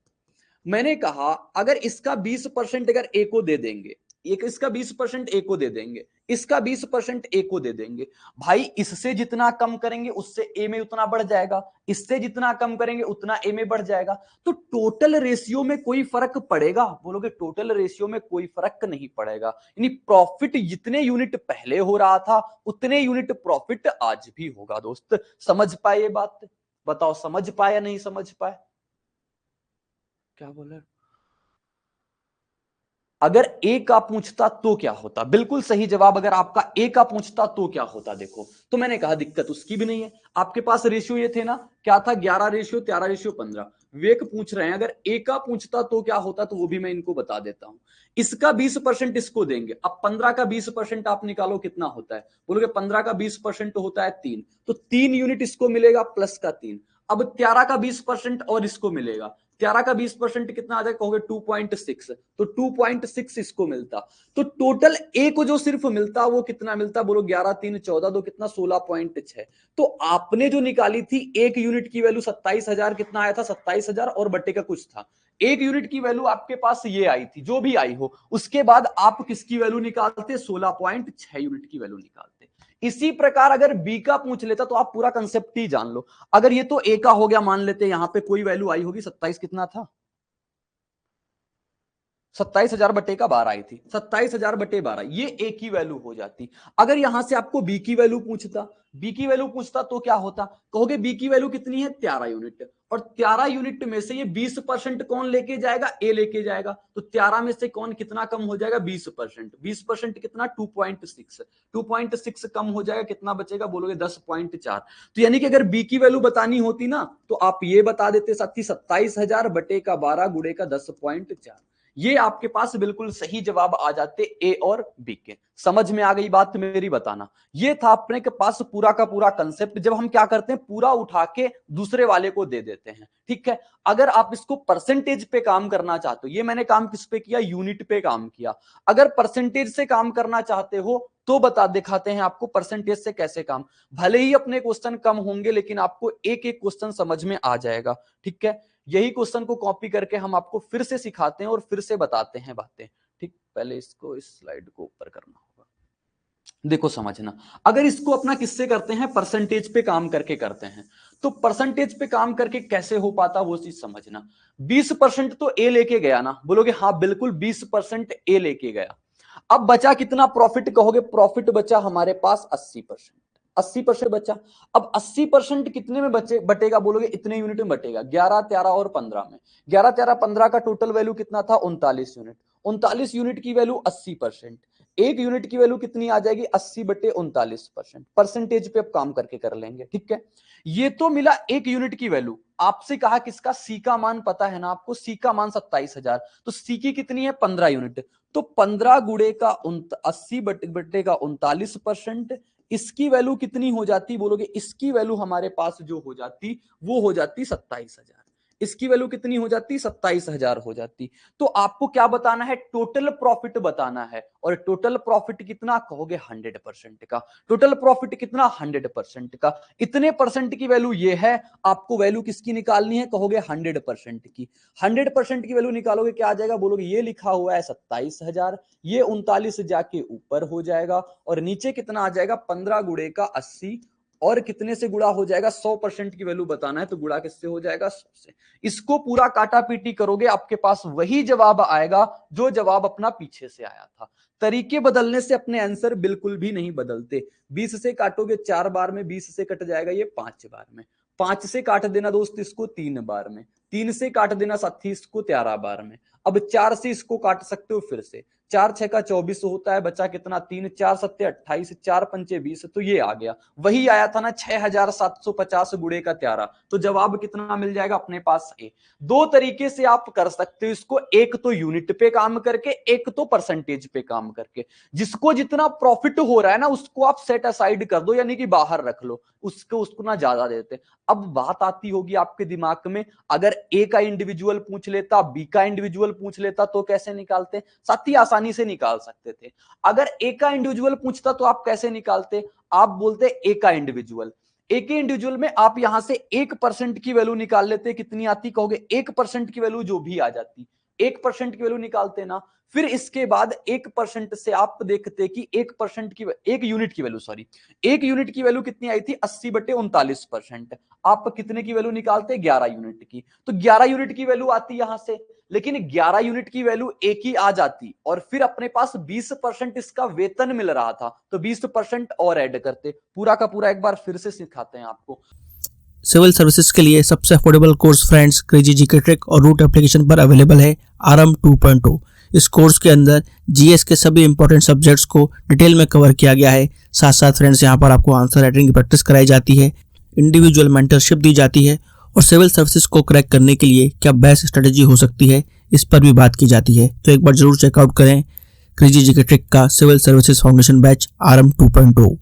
[SPEAKER 2] मैंने कहा अगर इसका 20% अगर ए को दे देंगे, एक इसका 20% ए को दे देंगे, इसका 20% ए को दे देंगे, भाई इससे जितना कम करेंगे उससे ए में उतना बढ़ जाएगा, इससे जितना कम करेंगे उतना ए में बढ़ जाएगा। तो टोटल रेशियो में कोई फर्क पड़ेगा, बोलोगे टोटल रेशियो में कोई फर्क नहीं पड़ेगा, यानी प्रॉफिट जितने यूनिट पहले हो रहा था उतने यूनिट प्रॉफिट आज भी होगा। दोस्त समझ पाए ये बात, बताओ समझ पाए या नहीं समझ पाए, क्या बोला। अगर ए का पूछता तो क्या होता, बिल्कुल सही जवाब, अगर आपका ए का पूछता तो क्या होता देखो। तो मैंने कहा दिक्कत उसकी भी नहीं है, आपके पास रेशियो ये थे ना, क्या था 11:13:15, विवेक पूछ रहे हैं अगर ए का पूछता तो क्या होता, तो वो भी मैं इनको बता देता हूं। इसका 20% इसको देंगे, अब 15 का 20% आप निकालो कितना होता है, बोलोगे 15 का 20% होता है 3, तो 3 यूनिट इसको मिलेगा प्लस का 3। अब 13 का 20% और इसको मिलेगा, 13 का 20% कितना आ जाएगा, कहोगे 2.6, तो 2.6 इसको मिलता। तो टोटल ए को जो सिर्फ मिलता वो कितना मिलता, बोलो 11 3 14 2 कितना 16.6। तो आपने जो निकाली थी एक यूनिट की वैल्यू 27,000, कितना आया था 27,000 और बट्टे का कुछ था, एक यूनिट की वैल्यू आपके पास ये आई थी, जो भी आई हो, उसके बाद आप किसकी वैल्यू निकालते, 16.6 यूनिट की वैल्यू निकालते। इसी प्रकार अगर बी का पूछ लेता तो आप पूरा कंसेप्ट ही जान लो। अगर ये तो ए का हो गया, मान लेते यहां पे कोई वैल्यू आई होगी, 27 कितना था, 27,000/12 आई थी, 27,000/12 ये ए की वैल्यू हो जाती। अगर यहां से आपको बी की वैल्यू पूछता, बी की वैल्यू पूछता तो क्या होता, कहोगे बी की वैल्यू कितनी है 13 यूनिट, और 13 यूनिट में से ये 20% कौन लेके जाएगा, ए लेके जाएगा, तो 13 में से कौन कितना कम हो जाएगा 20%, 20% कितना 2.6, 2.6 कम हो जाएगा, कितना बचेगा, बोलोगे 10.4। तो यानी कि अगर बी की वैल्यू बतानी होती ना तो आप ये बता देते साथी 27,000/12 गुणे का 10.4, ये आपके पास बिल्कुल सही जवाब आ जाते ए और बी के। समझ में आ गई बात मेरी, बताना। ये था अपने के पास पूरा का पूरा कंसेप्ट। जब हम क्या करते हैं, पूरा उठा के दूसरे वाले को दे देते हैं, ठीक है। अगर आप इसको परसेंटेज पे काम करना चाहते हो, ये मैंने काम किस पे किया, यूनिट पे काम किया। अगर परसेंटेज से काम करना चाहते हो तो बता दिखाते हैं आपको परसेंटेज से कैसे काम, भले ही अपने क्वेश्चन कम होंगे लेकिन आपको एक एक क्वेश्चन समझ में आ जाएगा, ठीक है। यही क्वेश्चन को कॉपी करके हम आपको फिर से सिखाते हैं और फिर से बताते हैं बातें, ठीक। पहले इसको, इस स्लाइड को ऊपर करना होगा, देखो समझना। अगर इसको अपना किससे करते हैं, परसेंटेज पे काम करके करते हैं, तो परसेंटेज पे काम करके कैसे हो पाता वो चीज समझना। 20% तो ए लेके गया ना, बोलोगे हाँ बिल्कुल 20% ए लेके गया। अब बचा कितना प्रॉफिट कहोगे, प्रॉफिट बचा हमारे पास 80%। 80% बचा। अब 80% कितने में बचे बटेगा, बोलोगे इतने यूनिट में बटेगा, 11, 13 और 15 में। 11, 13, 15 का टोटल वैल्यू कितना था, 39 यूनिट। 39 यूनिट की वैल्यू 80%। एक यूनिट की वैल्यू कितनी आ जाएगी, 80/39%। परसेंटेज पे अब काम करके कर लेंगे, ठीक है। ये तो मिला एक यूनिट की वैल्यू। आपसे कहा किसका, सी का मान पता है ना आपको, सी का मान 27,000, तो सी की कितनी है 15 यूनिट। तो 15 गुणे का 80 बटे का 39%, इसकी वैल्यू कितनी हो जाती, बोलोगे इसकी वैल्यू हमारे पास जो हो जाती वो हो जाती 27,000। इसकी वैल्यू कितनी हो जाती, 27,000 हो जाती। तो आपको क्या बताना है, टोटल प्रॉफिट बताना है। और टोटल प्रॉफिट कितना कहोगे, 100% का। टोटल प्रॉफिट कितना, 100% का। इतने परसेंट की वैल्यू ये है। आपको वैल्यू किसकी निकालनी है, कहोगे 100% की। 100% की वैल्यू निकालोगे क्या आ जाएगा, बोलोगे ये लिखा हुआ है 27,000, ये 39 जाके ऊपर हो जाएगा और नीचे कितना आ जाएगा, 15 गुणे का 80, और कितने से गुणा हो जाएगा, 100% की वैल्यू बताना है तो गुणा किससे हो जाएगा, 100 से। इसको पूरा काटा पीटी करोगे, आपके पास वही जवाब आएगा जो जवाब अपना पीछे से आया था। तरीके बदलने से अपने आंसर बिल्कुल भी नहीं बदलते। 20 से काटोगे 4 बार में, 20 से कट जाएगा ये 5 बार में। 5 से काट देना दोस्त इसको 3 बार में। 3 से काट देना साथी इसको 13 बार में। अब 4 से इसको काट सकते हो फिर से। 4 6 का 24 होता है, बचा कितना 3, 4 7 28, 4 पंचे 20, तो ये आ गया। वही आया था ना 6,750 गुणे का 13, तो जवाब कितना मिल जाएगा अपने पास, ए। दो तरीके से आप कर सकते हो इसको, एक तो यूनिट पे काम करके, एक तो परसेंटेज पे काम करके। जिसको जितना प्रॉफिट हो रहा है ना उसको आप सेट असाइड कर दो, यानी कि बाहर रख लो, उसको ना ज्यादा देते। अब बात आती होगी आपके दिमाग में, अगर ए का इंडिविजुअल पूछ लेता, बी का इंडिविजुअल पूछ लेता तो कैसे निकालते, साथ ही आसानी से निकाल सकते थे। अगर ए का इंडिविजुअल पूछता तो आप कैसे निकालते, आप बोलते ए का इंडिविजुअल। ए के इंडिविजुअल में आप यहां से 1% की वैल्यू निकाल लेते, कितनी आती कहोगे, 1% की वैल्यू जो भी आ जाती, 1% की वैल्यू निकालते ना। फिर इसके बाद 1% से आप देखते कि 1% की, 1 यूनिट की वैल्यू, सॉरी, 1 यूनिट की वैल्यू कितनी आई थी, 80/39%। आप कितने की वैल्यू निकालते, 11 यूनिट की। तो 11 यूनिट की वैल्यू आती यहां से, लेकिन 11 यूनिट की वैल्यू एक ही आ जाती और फिर अपने पास 20% इसका वेतन मिल रहा था, तो 20% और ऐड करते। पूरा का पूरा एक बार फिर से सिखाते हैं आपको।
[SPEAKER 1] सिविल सर्विसेज के लिए सबसे affordable course friends crazy GK trick और रूट एप्लीकेशन पर अवेलेबल है आरएम 2.0। इस कोर्स के अंदर जीएस के सभी इंपॉर्टेंट सब्जेक्ट्स को डिटेल में कवर किया गया है। साथ साथ फ्रेंड्स यहाँ पर आपको आंसर राइटिंग की प्रैक्टिस कराई जाती है, इंडिविजुअल मेंटरशिप दी जाती है और सिविल सर्विसेज को क्रैक करने के लिए क्या बेस्ट स्ट्रेटेजी हो सकती है इस पर भी बात की जाती है। तो एक बार जरूर चेकआउट करें क्रेजी जीके ट्रिक का civil services foundation batch RM 2.0।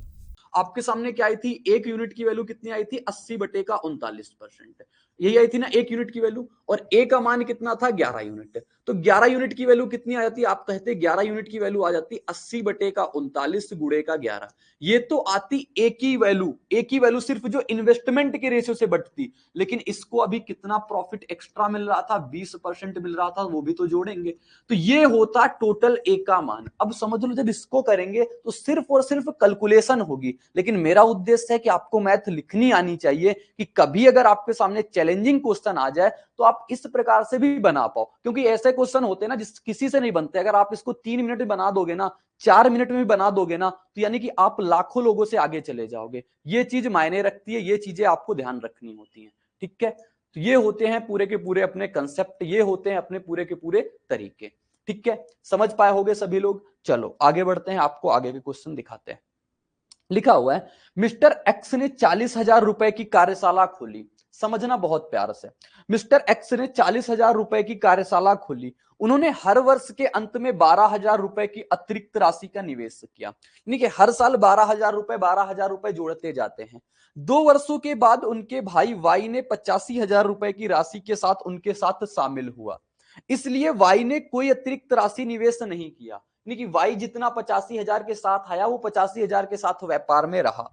[SPEAKER 2] आपके सामने क्या आई थी, एक यूनिट की वैल्यू कितनी आई थी, 80/39%। यही आई थी ना एक यूनिट की वैल्यू, और ए का मान कितना था, 11 यूनिट। तो 11 यूनिट की वैल्यू कितनी आ जाती, आप कहते 11 यूनिट की वैल्यू आ जाती 80/39 गुणे का 11। ये तो आती एक ही वैल्यू, एक ही वैल्यू सिर्फ जो इन्वेस्टमेंट के रेशियो से बढ़ती, लेकिन इसको अभी कितना प्रॉफिट एक्स्ट्रा मिल रहा था, 20% मिल रहा था, वो भी तो जोड़ेंगे। तो ये होता टोटल ए का मान। अब समझ लो जब इसको करेंगे तो सिर्फ और सिर्फ कैलकुलेशन होगी, लेकिन मेरा उद्देश्य है कि आपको मैथ लिखनी आनी चाहिए, कि कभी अगर आपके सामने चैलेंजिंग क्वेश्चन आ जाए तो आप इस प्रकार से भी बना पाओ। क्योंकि ऐसे क्वेश्चन होते हैं ना जिस किसी से नहीं बनते, अगर आप इसको 3 मिनट में बना दोगे ना, 4 मिनट में भी बना दोगे ना, तो यानी कि आप लाखों लोगों से आगे चले जाओगे। ये चीज मायने रखती है, ये चीजें आपको ध्यान रखनी होती है, ठीक है। तो ये होते हैं पूरे के पूरे अपने कंसेप्ट, ये होते हैं अपने पूरे के पूरे तरीके, ठीक है। समझ पाए होगे सभी लोग। चलो आगे बढ़ते हैं, आपको आगे के क्वेश्चन दिखाते हैं। लिखा हुआ है, मिस्टर एक्स ने 40,000 रुपए की कार्यशाला खोली। समझना बहुत प्यार से। मिस्टर एक्स ने 40,000 रुपए की कार्यशाला खोली। उन्होंने हर वर्ष के अंत में 12,000 रुपए की अतिरिक्त राशि का निवेश किया, यानी कि हर साल 12,000 रुपए जोड़ते जाते हैं। 2 वर्षों के बाद उनके भाई वाई ने 85,000 रुपए की राशि के साथ उनके साथ शामिल हुआ। इसलिए वाई ने कोई अतिरिक्त राशि निवेश नहीं किया, यानी कि वाई जितना 85,000 के साथ आया वो 85,000 के साथ व्यापार में रहा।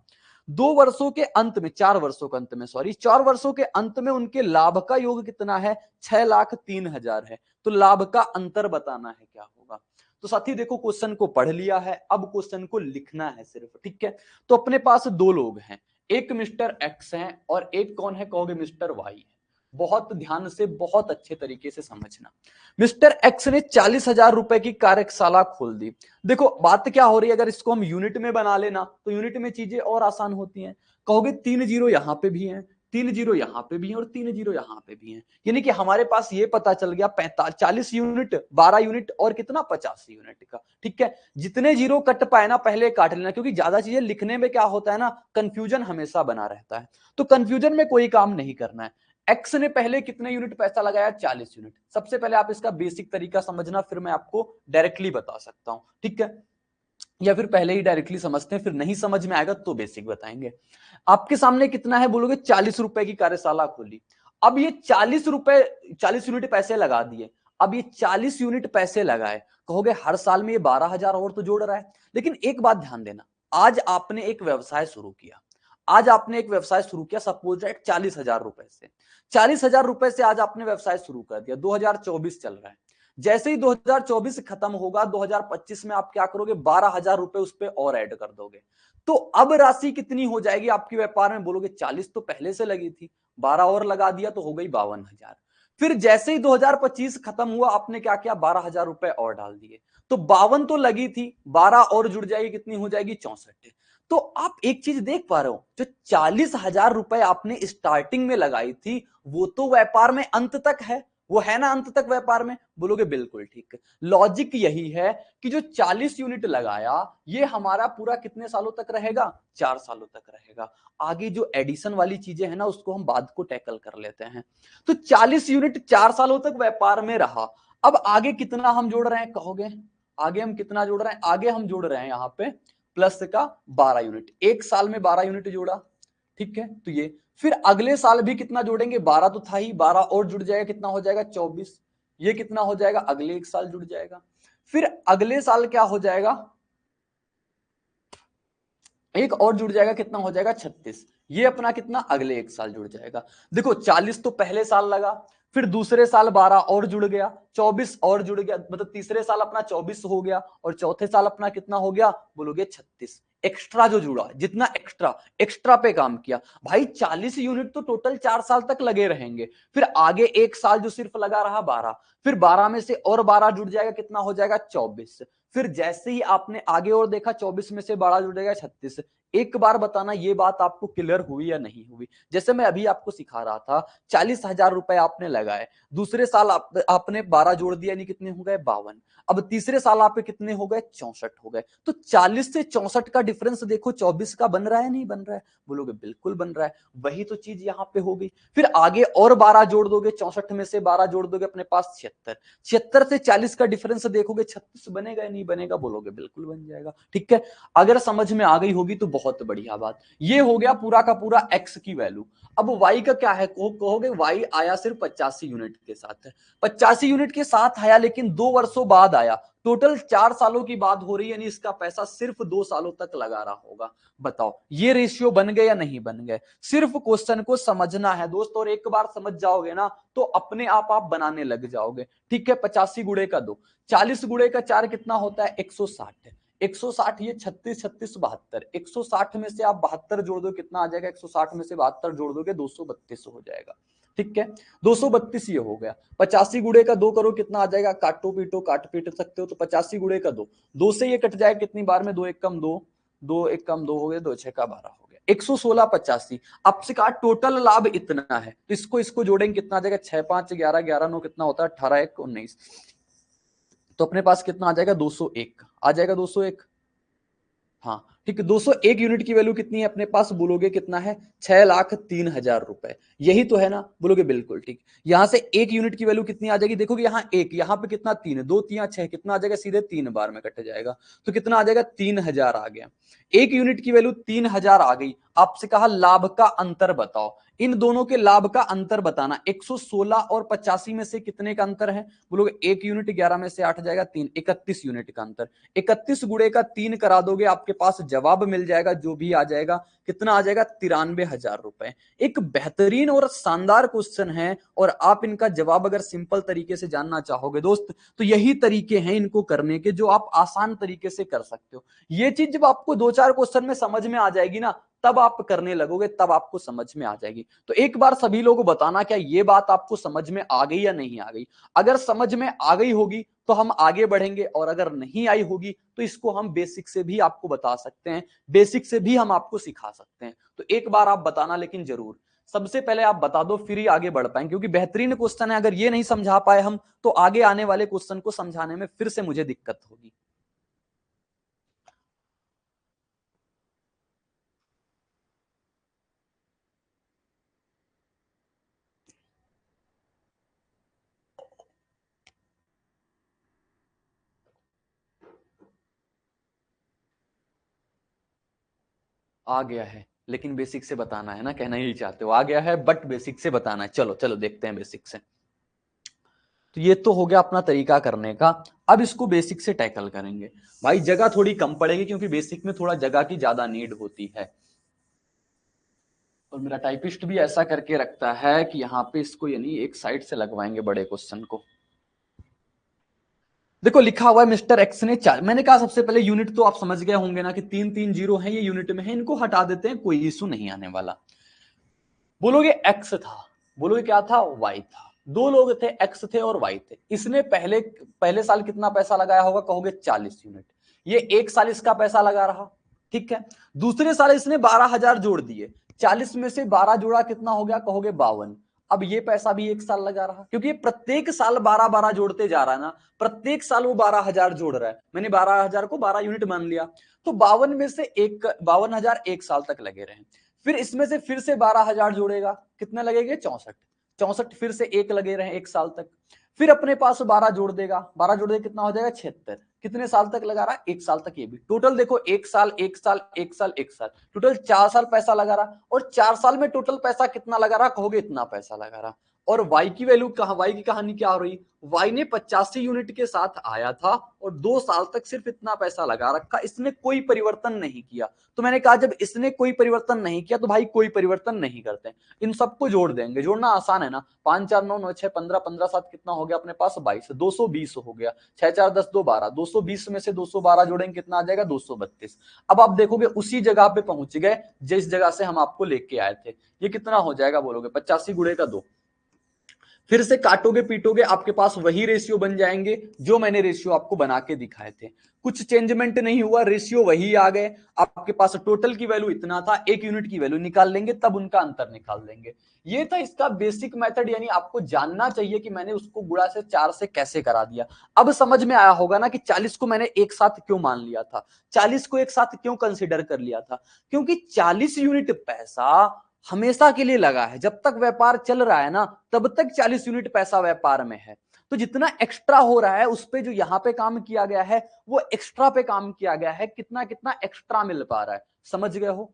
[SPEAKER 2] 2 वर्षों के अंत में, 4 वर्षों के अंत में, सॉरी, 4 वर्षों के अंत में उनके लाभ का योग कितना है, 6,03,000 है। तो लाभ का अंतर बताना है क्या होगा। तो साथी देखो, क्वेश्चन को पढ़ लिया है, अब क्वेश्चन को लिखना है सिर्फ, ठीक है। तो अपने पास 2 लोग हैं, एक मिस्टर एक्स है और एक कौन है कहोगे मिस्टर वाई है। बहुत ध्यान से बहुत अच्छे तरीके से समझना। मिस्टर एक्स ने 40,000 रुपए की कार्यशाला खोल दी। देखो बात क्या हो रही है, अगर इसको हम यूनिट में बना लेना तो यूनिट में चीजें और आसान होती हैं। कहोगे 3 जीरो यहां पे भी हैं, 3 जीरो यहां पे भी हैं और 3 जीरो यहां पे भी हैं, यानी कि हमारे पास ये पता चल गया 40 यूनिट, 12 यूनिट और कितना 50 यूनिट का। ठीक है, जितने जीरो कट पाए ना पहले काट लेना, क्योंकि ज्यादा चीजें लिखने में क्या होता है ना, कंफ्यूजन हमेशा बना रहता है। तो कंफ्यूजन में कोई काम नहीं करना है। एक्स ने पहले कितने यूनिट पैसा लगाया, 40 यूनिट। सबसे पहले आप इसका बेसिक तरीका समझना, फिर मैं आपको डायरेक्टली बता सकता हूं। ठीक है, या फिर पहले ही डायरेक्टली समझते हैं, फिर नहीं समझ में आएगा तो बेसिक बताएंगे। आपके सामने कितना है, बोलोगे 40 रुपए की कार्यशाला खोली। अब ये 40 रुपए, 40 यूनिट पैसे लगा दिए। अब ये 40 यूनिट पैसे लगाए, कहोगे हर साल में ये 12,000 और तो जोड़ रहा है। लेकिन एक बात ध्यान देना, आज आपने एक व्यवसाय शुरू किया, आज आपने एक व्यवसाय शुरू किया, सपोज दैट 40,000 रुपए से, 40,000 रुपए से आज आपने व्यवसाय शुरू कर दिया। 2024 चल रहा है, जैसे ही 2024 खत्म होगा 2025 में आप क्या करोगे, 12,000 रुपए उस पर और ऐड कर दोगे। तो अब राशि कितनी हो जाएगी आपके व्यापार में, बोलोगे 40 तो पहले से लगी थी, 12 और लगा दिया तो हो गई 52,000। फिर जैसे ही 2025 खत्म हुआ आपने क्या किया, 12,000 रुपए और डाल दिए। तो 52 तो लगी थी, 12 और जुड़ जाएगी, कितनी हो जाएगी, 64। तो आप एक चीज देख पा रहे हो, जो 40,000 रुपए आपने स्टार्टिंग में लगाई थी वो तो व्यापार में अंत तक है, वो है ना अंत तक व्यापार में, बोलोगे बिल्कुल ठीक। लॉजिक यही है कि जो 40 यूनिट लगाया ये हमारा पूरा कितने सालों तक रहेगा, 4 सालों तक रहेगा। आगे जो एडिशन वाली चीजें हैं ना उसको हम बाद को टैकल कर लेते हैं। तो 40 यूनिट 4 सालों तक व्यापार में रहा। अब आगे कितना हम जोड़ रहे हैं, कहोगे आगे हम कितना जोड़ रहे हैं, आगे हम जोड़ रहे हैं यहां पे प्लस का 12 यूनिट, एक साल में 12 यूनिट जोड़ा। ठीक है, तो ये फिर अगले साल भी कितना जोड़ेंगे, 12 तो था ही, 12 और जुड़ जाएगा, कितना हो जाएगा, 24। ये कितना हो जाएगा, अगले एक साल जुड़ जाएगा। फिर अगले साल क्या हो जाएगा, एक और जुड़ जाएगा, कितना हो जाएगा, 36। ये अपना कितना, अगले एक साल जुड़ जाएगा। देखो 40 तो पहले साल लगा, फिर दूसरे साल 12 और जुड़ गया, 24 और जुड़ गया, मतलब तीसरे साल अपना 24 हो गया और चौथे साल अपना कितना हो गया, बोलोगे 36। एक्स्ट्रा जो जुड़ा, जितना एक्स्ट्रा, एक्स्ट्रा पे काम किया भाई। 40 यूनिट तो टोटल 4 साल तक लगे रहेंगे। फिर आगे एक साल जो सिर्फ लगा रहा 12, फिर 12 में से और 12 जुड़ जाएगा, कितना हो जाएगा, 24। फिर जैसे ही आपने आगे और देखा 24 में से 12 जुड़ जाएगा, 36। एक बार बताना ये बात आपको क्लियर हुई या नहीं हुई। जैसे मैं अभी आपको सिखा रहा था, 40,000 रुपए आपने लगाए, दूसरे साल आपने 12 जोड़ दिया, यानी कितने हो गए, 52। अब तीसरे साल आपके कितने हो गए, 64 हो गए। तो 40 से 64 का डिफरेंस देखो 24 का बन रहा है, नहीं बन रहा है, बोलोगे बिल्कुल बन रहा है। वही तो चीज यहाँ पे हो गई। फिर आगे और 12 जोड़ दोगे, 64 में से 12 जोड़ दोगे, अपने पास 76। 76 से 40 का डिफरेंस देखोगे, 36 बनेगा या नहीं बनेगा, बोलोगे बिल्कुल बन जाएगा। ठीक है, अगर समझ में आ गई होगी तो बहुत बढ़िया बात। ये हो गया पूरा का पूरा एक्स की वैल्यू। अब वाई का क्या है, कहोगे वाई आया सिर्फ 85 यूनिट के साथ है, 85 यूनिट के साथ आया, लेकिन 2 वर्षों बाद आया। टोटल 4 सालों की बात हो रही है, यानी इसका पैसा सिर्फ 2 सालों तक लगा रहा होगा। बताओ ये रेशियो बन गए या नहीं बन गए। सिर्फ क्वेश्चन को समझना है दोस्त, और एक बार समझ जाओगे ना तो अपने आप बनाने लग जाओगे। ठीक है, 85 गुणे का 2, 40 गुणे का 4 कितना होता है, 160। 160, ये 36 36 72, 160 में से आप 72 जोड़ दो, कितना आ जाएगा, 160 में से 72 जोड़ दोगे 232 हो जाएगा। ठीक है, 232 ये हो गया। 85 गुणे का 2 करो, कितना आ जाएगा, काटो पीटो काट पीट सकते हो, तो 85 गुणे का 2, 2 से ये कट जाएगा कितनी बार में, 2 एक कम 2, 2 एक कम 2 हो गए, 2 6 का 12 हो गया, 116 85। आपसे कहा टोटल लाभ इतना है, तो इसको इसको जोड़ेंगे, कितना आ जाएगा, 6 5 11 11 9 कितना होता है, 18 1 19। तो अपने पास कितना आ जाएगा, 201 आ जाएगा, 201। हाँ ठीक है, 201 यूनिट की वैल्यू कितनी है अपने पास, बोलोगे कितना है, 6,03,000 रुपए। यही तो है ना, बोलोगे बिल्कुल ठीक। यहां से एक यूनिट की वैल्यू कितनी आ जाएगी, देखोगे यहाँ एक, यहाँ पे कितना 3 है, 2 3 6, कितना आ जाएगा, सीधे 3 बार में कट जाएगा, तो कितना आ जाएगा, 3,000 आ गया। एक यूनिट की वैल्यू 3,000 आ गई। आपसे कहा लाभ का अंतर बताओ, इन दोनों के लाभ का अंतर बताना। 116 और 85 में से कितने का अंतर है, बोलोगे एक यूनिट, 11 में से 8 जाएगा 3, 31 यूनिट का अंतर। 31 गुणे का 3 करा दोगे, आपके पास जवाब मिल जाएगा, जो भी आ जाएगा, कितना आ जाएगा, 93,000 रुपए। एक बेहतरीन और शानदार क्वेश्चन है, और आप इनका जवाब अगर सिंपल तरीके से जानना चाहोगे दोस्त, तो यही तरीके हैं इनको करने के, जो आप आसान तरीके से कर सकते हो। ये चीज जब आपको 2 4 क्वेश्चन में समझ में आ जाएगी ना, तब आप करने लगोगे, तब आपको समझ में आ जाएगी। तो एक बार सभी लोग बताना क्या ये बात आपको समझ में आ गई या नहीं आ गई। अगर समझ में आ गई होगी तो हम आगे बढ़ेंगे, और अगर नहीं आई होगी तो इसको हम बेसिक से भी आपको बता सकते हैं, बेसिक से भी हम आपको सिखा सकते हैं। तो एक बार आप बताना लेकिन जरूर, सबसे पहले आप बता दो, फिर ही आगे बढ़ पाएंगे, क्योंकि बेहतरीन क्वेश्चन है। अगर ये नहीं समझा पाए हम तो आगे आने वाले क्वेश्चन को समझाने में फिर से मुझे दिक्कत होगी। आ गया है, लेकिन बेसिक से बताना है ना, कहना यही चाहते हो, आ गया है बट बेसिक से बताना है। चलो चलो देखते हैं बेसिक से। तो ये तो हो गया अपना तरीका करने का। अब इसको बेसिक से टैकल करेंगे। भाई जगह थोड़ी कम पड़ेगी, क्योंकि बेसिक में थोड़ा जगह की ज्यादा नीड होती है। और मेरा टाइपिस्ट भी ऐसा करके रखता है कि यहाँ पे इसको यानी एक साइड से लगवाएंगे बड़े क्वेश्चन को। देखो लिखा हुआ है मिस्टर एक्स ने चार, मैंने कहा सबसे पहले यूनिट तो आप समझ गए होंगे ना कि 3 3 0 है, ये यूनिट में है, इनको हटा देते हैं, कोई इशू नहीं आने वाला। बोलोगे एक्स था, बोलोगे क्या था, वाई था, दो लोग थे, एक्स थे और वाई थे। इसने पहले पहले साल कितना पैसा लगाया होगा, कहोगे 40 यूनिट। ये एक साल इसका पैसा लगा रहा, ठीक है। दूसरे साल इसने 12,000 जोड़ दिए, 40 में से 12 जोड़ा कितना हो गया, कहोगे 52। अब ये पैसा भी एक साल लगा रहा, क्योंकि ये प्रत्येक साल 12 12 जोड़ते जा रहा है ना, प्रत्येक साल वो 12,000 जोड़ रहा है। मैंने 12,000 को 12 यूनिट मान लिया, तो 52 में से एक 52,000 एक साल तक लगे रहे। फिर इसमें से फिर से 12,000 जोड़ेगा, कितने लगेंगे, 64। 64 फिर से एक लगे रहे एक साल तक। फिर अपने पास 12 जोड़ देगा, 12 जोड़ देगा कितना हो जाएगा, 76। कितने साल तक लगा रहा, एक साल तक। ये भी टोटल देखो, एक साल एक साल एक साल एक साल, टोटल 4 साल पैसा लगा रहा। और 4 साल में टोटल पैसा कितना लगा रहा, कहोगे इतना पैसा लगा रहा। और वाई की वैल्यू कहां, वाई की कहानी क्या हो रही, वाई ने 85 यूनिट के साथ आया था और 2 साल तक सिर्फ इतना पैसा लगा रखा, इसने कोई परिवर्तन नहीं किया। तो मैंने कहा जब इसने कोई परिवर्तन नहीं किया तो भाई कोई परिवर्तन नहीं करते, इन सबको जोड़ देंगे। जोड़ना आसान है ना, 5 4 9 9 6 15 15 7 कितना हो गया अपने पास, 22, 220 हो गया। 6 4 10 2 12, 220 में से 212 जोड़ेंगे कितना आ जाएगा, 232। अब आप देखोगे उसी जगह पे पहुंच गए जिस जगह से हम आपको लेके आए थे। ये कितना हो जाएगा, बोलोगे 85 गुणे का 2। फिर से काटोगे पीटोगे, आपके पास वही रेशियो बन जाएंगे जो मैंने रेशियो आपको बना के दिखाए थे। कुछ चेंजमेंट नहीं हुआ, रेशियो वही आ गए। आपके पास टोटल की वैल्यू इतना था, एक यूनिट की वैल्यू निकाल लेंगे, तब उनका अंतर निकाल देंगे। ये था इसका बेसिक मेथड, यानी आपको जानना चाहिए कि मैंने उसको गुणा से 4 से कैसे करा दिया। अब समझ में आया होगा ना कि 40 को मैंने एक साथ क्यों मान लिया था, 40 को एक साथ क्यों कंसिडर कर लिया था, क्योंकि 40 यूनिट पैसा हमेशा के लिए लगा है। जब तक व्यापार चल रहा है ना, तब तक 40 यूनिट पैसा व्यापार में है। तो जितना एक्स्ट्रा हो रहा है उस पे जो यहां पे काम किया गया है वो एक्स्ट्रा पे काम किया गया है, कितना कितना एक्स्ट्रा मिल पा रहा है। समझ गए हो,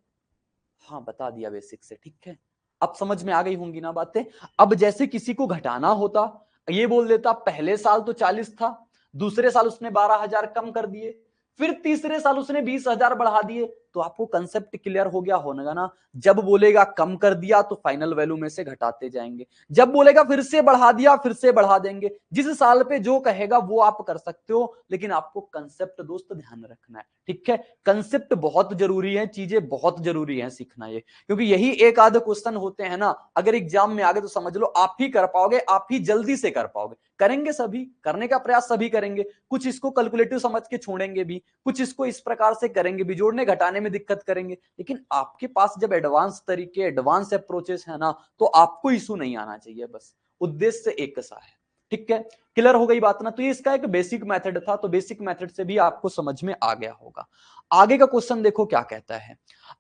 [SPEAKER 2] हाँ बता दिया बेसिक से, ठीक है। अब समझ में आ गई होंगी ना बातें। अब जैसे किसी को घटाना होता, ये बोल देता पहले साल तो 40 था, दूसरे साल उसने 12,000 कम कर दिए, फिर तीसरे साल उसने 20,000 बढ़ा दिए, तो आपको कंसेप्ट क्लियर हो गया होगा ना। जब बोलेगा कम कर दिया तो फाइनल वैल्यू में से घटाते जाएंगे, जब बोलेगा फिर से बढ़ा दिया फिर से बढ़ा देंगे। जिस साल पे जो कहेगा वो आप कर सकते हो, लेकिन आपको कंसेप्ट दोस्त ध्यान रखना है, ठीक है। कंसेप्ट बहुत जरूरी है, चीजें बहुत जरूरी है सीखना ये, क्योंकि यही एक आध क्वेश्चन होते हैं ना, अगर एग्जाम में आ गए तो समझ लो आप ही कर पाओगे, आप ही जल्दी से कर पाओगे। करेंगे सभी, करने का प्रयास सभी करेंगे, कुछ इसको कैलकुलेटिव समझ के छोड़ेंगे भी, कुछ इसको इस प्रकार से करेंगे भी, जोड़ने घटाने में दिक्कत करेंगे। लेकिन आपके पास जब एडवांस तरीके, एडवांस अप्रोचेस है ना, तो आपको इशू नहीं आना चाहिए, बस उद्देश्य एक सा है, ठीक है। क्लियर हो गई बात ना। तो ये इसका एक बेसिक मेथड था, तो बेसिक मेथड से भी आपको समझ में आ गया होगा। आगे का क्वेश्चन देखो क्या कहता है।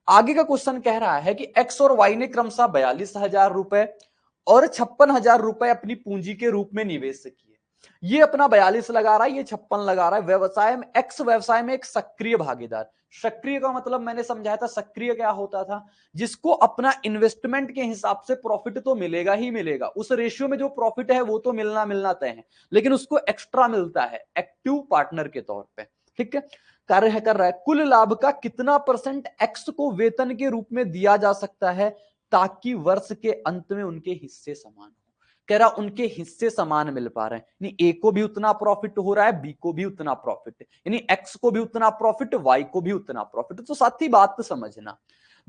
[SPEAKER 2] आगे का क्वेश्चन कह रहा है कि एक्स और वाई ने क्रमशः 42,000 रुपए और 56,000 रुपए अपनी पूंजी के रूप में निवेश किए। ये अपना 42 लगा रहा है, ये 56 लगा रहा है। व्यवसाय में एक्स, व्यवसाय में एक सक्रिय भागीदार। सक्रिय का मतलब मैंने समझाया था, सक्रिय क्या होता था, जिसको अपना इन्वेस्टमेंट के हिसाब से प्रॉफिट तो मिलेगा ही मिलेगा, उस रेशियो में जो प्रॉफिट है वो तो मिलना मिलना तय है, लेकिन उसको एक्स्ट्रा मिलता है एक्टिव पार्टनर के तौर पे, ठीक है। कार्य कर रहा है। कुल लाभ का कितना परसेंट एक्स को वेतन के रूप में दिया जा सकता है, ताकि वर्ष के अंत में उनके हिस्से समान हो। कह रहा उनके हिस्से समान मिल पा रहे हैं, यानी ए को भी उतना प्रॉफिट हो रहा है, बी को भी उतना प्रॉफिट, यानी एक्स को भी उतना प्रॉफिट, वाई को भी उतना प्रॉफिट। तो साथ ही बात समझना,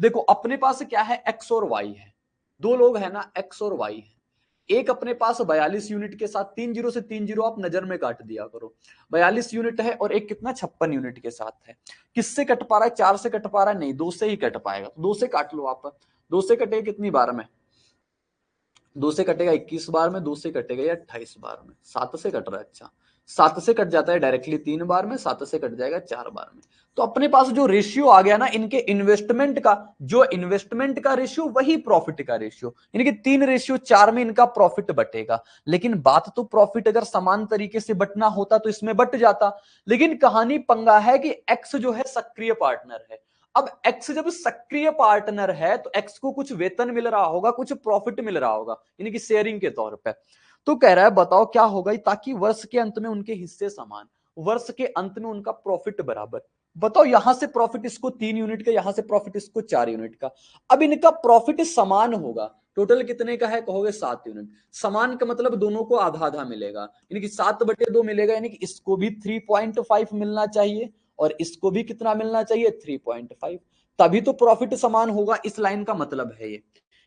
[SPEAKER 2] देखो अपने पास क्या है, एक्स और वाई है, दो लोग है ना, एक्स और वाई है। एक अपने पास 42 यूनिट के साथ, 3 जीरो से 3 जीरो आप नजर में काट दिया करो, 42 यूनिट है, और एक कितना 56 यूनिट के साथ है। किससे कट पा रहा है, 4 से कट पा रहा है, नहीं 2 से ही कट पाएगा, तो 2 से काट लो आप। 2 से कटेगा कितनी बार में, 2 से कटेगा 21 बार में, 2 से कटेगा या 28 बार में, 7 से कट रहा है, अच्छा 7 से कट जाता है डायरेक्टली 3 बार में, 7 से कट जाएगा 4 बार में। तो अपने पास जो रेशियो आ गया ना इनके इन्वेस्टमेंट का, जो इन्वेस्टमेंट का रेशियो वही प्रॉफिट का रेशियो, यानी कि 3 रेशियो 4 में इनका प्रॉफिट बटेगा। लेकिन बात तो प्रॉफिट अगर समान तरीके से बटना होता तो इसमें बट जाता, लेकिन कहानी पंगा है कि एक्स जो है सक्रिय पार्टनर है। अब एक्स जब सक्रिय पार्टनर है तो एक्स को कुछ वेतन मिल रहा होगा, कुछ प्रॉफिट मिल रहा होगा, यानी कि शेयरिंग के तौर पे। तो कह रहा है बताओ क्या होगा, ताकि वर्ष के अंत में उनके हिस्से समान, वर्ष के अंत में उनका प्रॉफिट बराबर। बताओ यहां से प्रॉफिट इसको 3 यूनिट का, यहां से प्रॉफिट इसको 4 यूनिट का। अब इनका प्रॉफिट समान होगा, टोटल कितने का है कहोगे 7 यूनिट। समान का मतलब दोनों को आधा आधा मिलेगा, यानी कि 7/2 मिलेगा, यानी कि इसको भी 3.5 मिलना चाहिए और इसको भी कितना मिलना चाहिए, 3.5। तभी तो प्रॉफिट समान होगा, इस लाइन का मतलब है ये,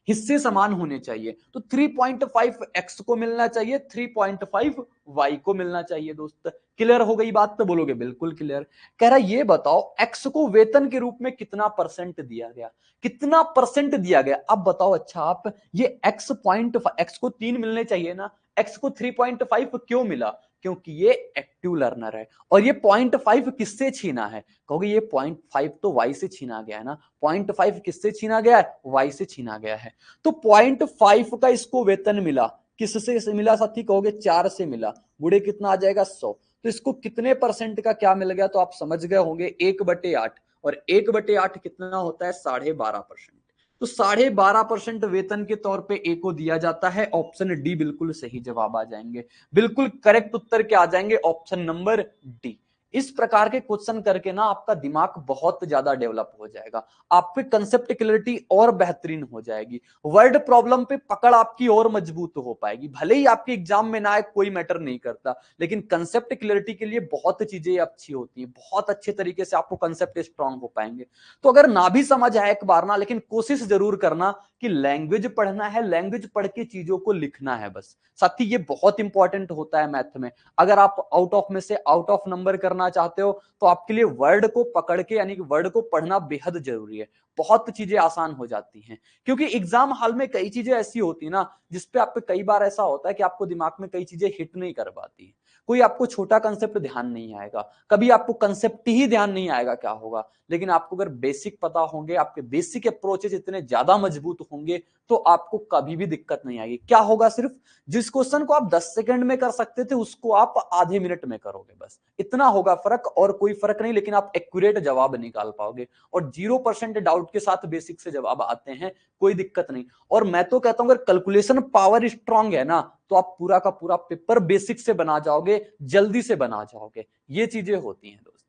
[SPEAKER 2] हिस्से समान होने चाहिए। तो 3.5 एक्स को मिलना चाहिए, 3.5 वाई को मिलना चाहिए। दोस्त क्लियर हो गई बात, तो बोलोगे बिल्कुल क्लियर। कह रहा ये बताओ एक्स को वेतन के रूप में कितना परसेंट दिया गया, कितना परसेंट दिया गया। अब बताओ अच्छा आप, ये एक्स को 3 मिलने चाहिए ना, एक्स को 3.5 क्यों मिला, क्योंकि ये एक्टिव लर्नर है। और ये 0.5 किससे छीना है, कहोगे ये 0.5 तो वाई से छीना गया है ना, 0.5 किससे छीना गया है, वाई से छीना गया है। तो 0.5 का इसको वेतन मिला, किससे मिला साथी, कहोगे 4 से मिला, गुड़े कितना आ जाएगा 100। तो इसको कितने परसेंट का क्या मिल गया, तो आप समझ गए होंगे 1/8, और 1/8 कितना होता है, 12.5%। तो 12.5% वेतन के तौर पे ए को दिया जाता है। ऑप्शन डी बिल्कुल सही जवाब आ जाएंगे, बिल्कुल करेक्ट उत्तर क्या आ जाएंगे, ऑप्शन नंबर डी। इस प्रकार के क्वेश्चन करके ना आपका दिमाग बहुत ज्यादा डेवलप हो जाएगा, आपकी कंसेप्ट क्लैरिटी और बेहतरीन हो जाएगी, वर्ड प्रॉब्लम पे पकड़ आपकी और मजबूत हो पाएगी। भले ही आपके एग्जाम में ना आए कोई मैटर नहीं करता, लेकिन कंसेप्ट क्लैरिटी के लिए बहुत चीजें अच्छी होती है, बहुत अच्छे तरीके से आपको कंसेप्ट स्ट्रांग हो पाएंगे। तो अगर ना भी समझ आए एक बार ना, लेकिन कोशिश जरूर करना कि लैंग्वेज पढ़ना है, लैंग्वेज पढ़ के चीजों को लिखना है बस। साथी ये बहुत इंपॉर्टेंट होता है मैथ में। अगर आप आउट ऑफ में से आउट ऑफ नंबर करना चाहते हो तो आपके लिए वर्ड को पकड़ के, यानी कि वर्ड को पढ़ना बेहद जरूरी है। बहुत चीजें आसान हो जाती हैं, क्योंकि एग्जाम हॉल में कई चीजें ऐसी होती है ना, जिसपे आपको कई बार ऐसा होता है कि आपको दिमाग में कई चीजें हिट नहीं कर पाती। कोई आपको छोटा कंसेप्ट ध्यान नहीं आएगा, कभी आपको कंसेप्ट ही ध्यान नहीं आएगा क्या होगा। लेकिन आपको अगर बेसिक पता होंगे, आपके बेसिक अप्रोचेस इतने ज्यादा मजबूत होंगे, तो आपको कभी भी दिक्कत नहीं आएगी। क्या होगा, सिर्फ जिस क्वेश्चन को आप 10 सेकंड में कर सकते थे उसको आप आधे मिनट में करोगे, बस इतना होगा फर्क, और कोई फर्क नहीं। लेकिन आप एक्यूरेट जवाब निकाल पाओगे, और 0% डाउट के साथ बेसिक से जवाब आते हैं, कोई दिक्कत नहीं। और मैं तो कहता हूं अगर कैलकुलेशन पावर स्ट्रांग है ना, तो आप पूरा का पूरा पेपर बेसिक से बना जाओगे, जल्दी से बना जाओगे। ये चीजें होती हैं दोस्त,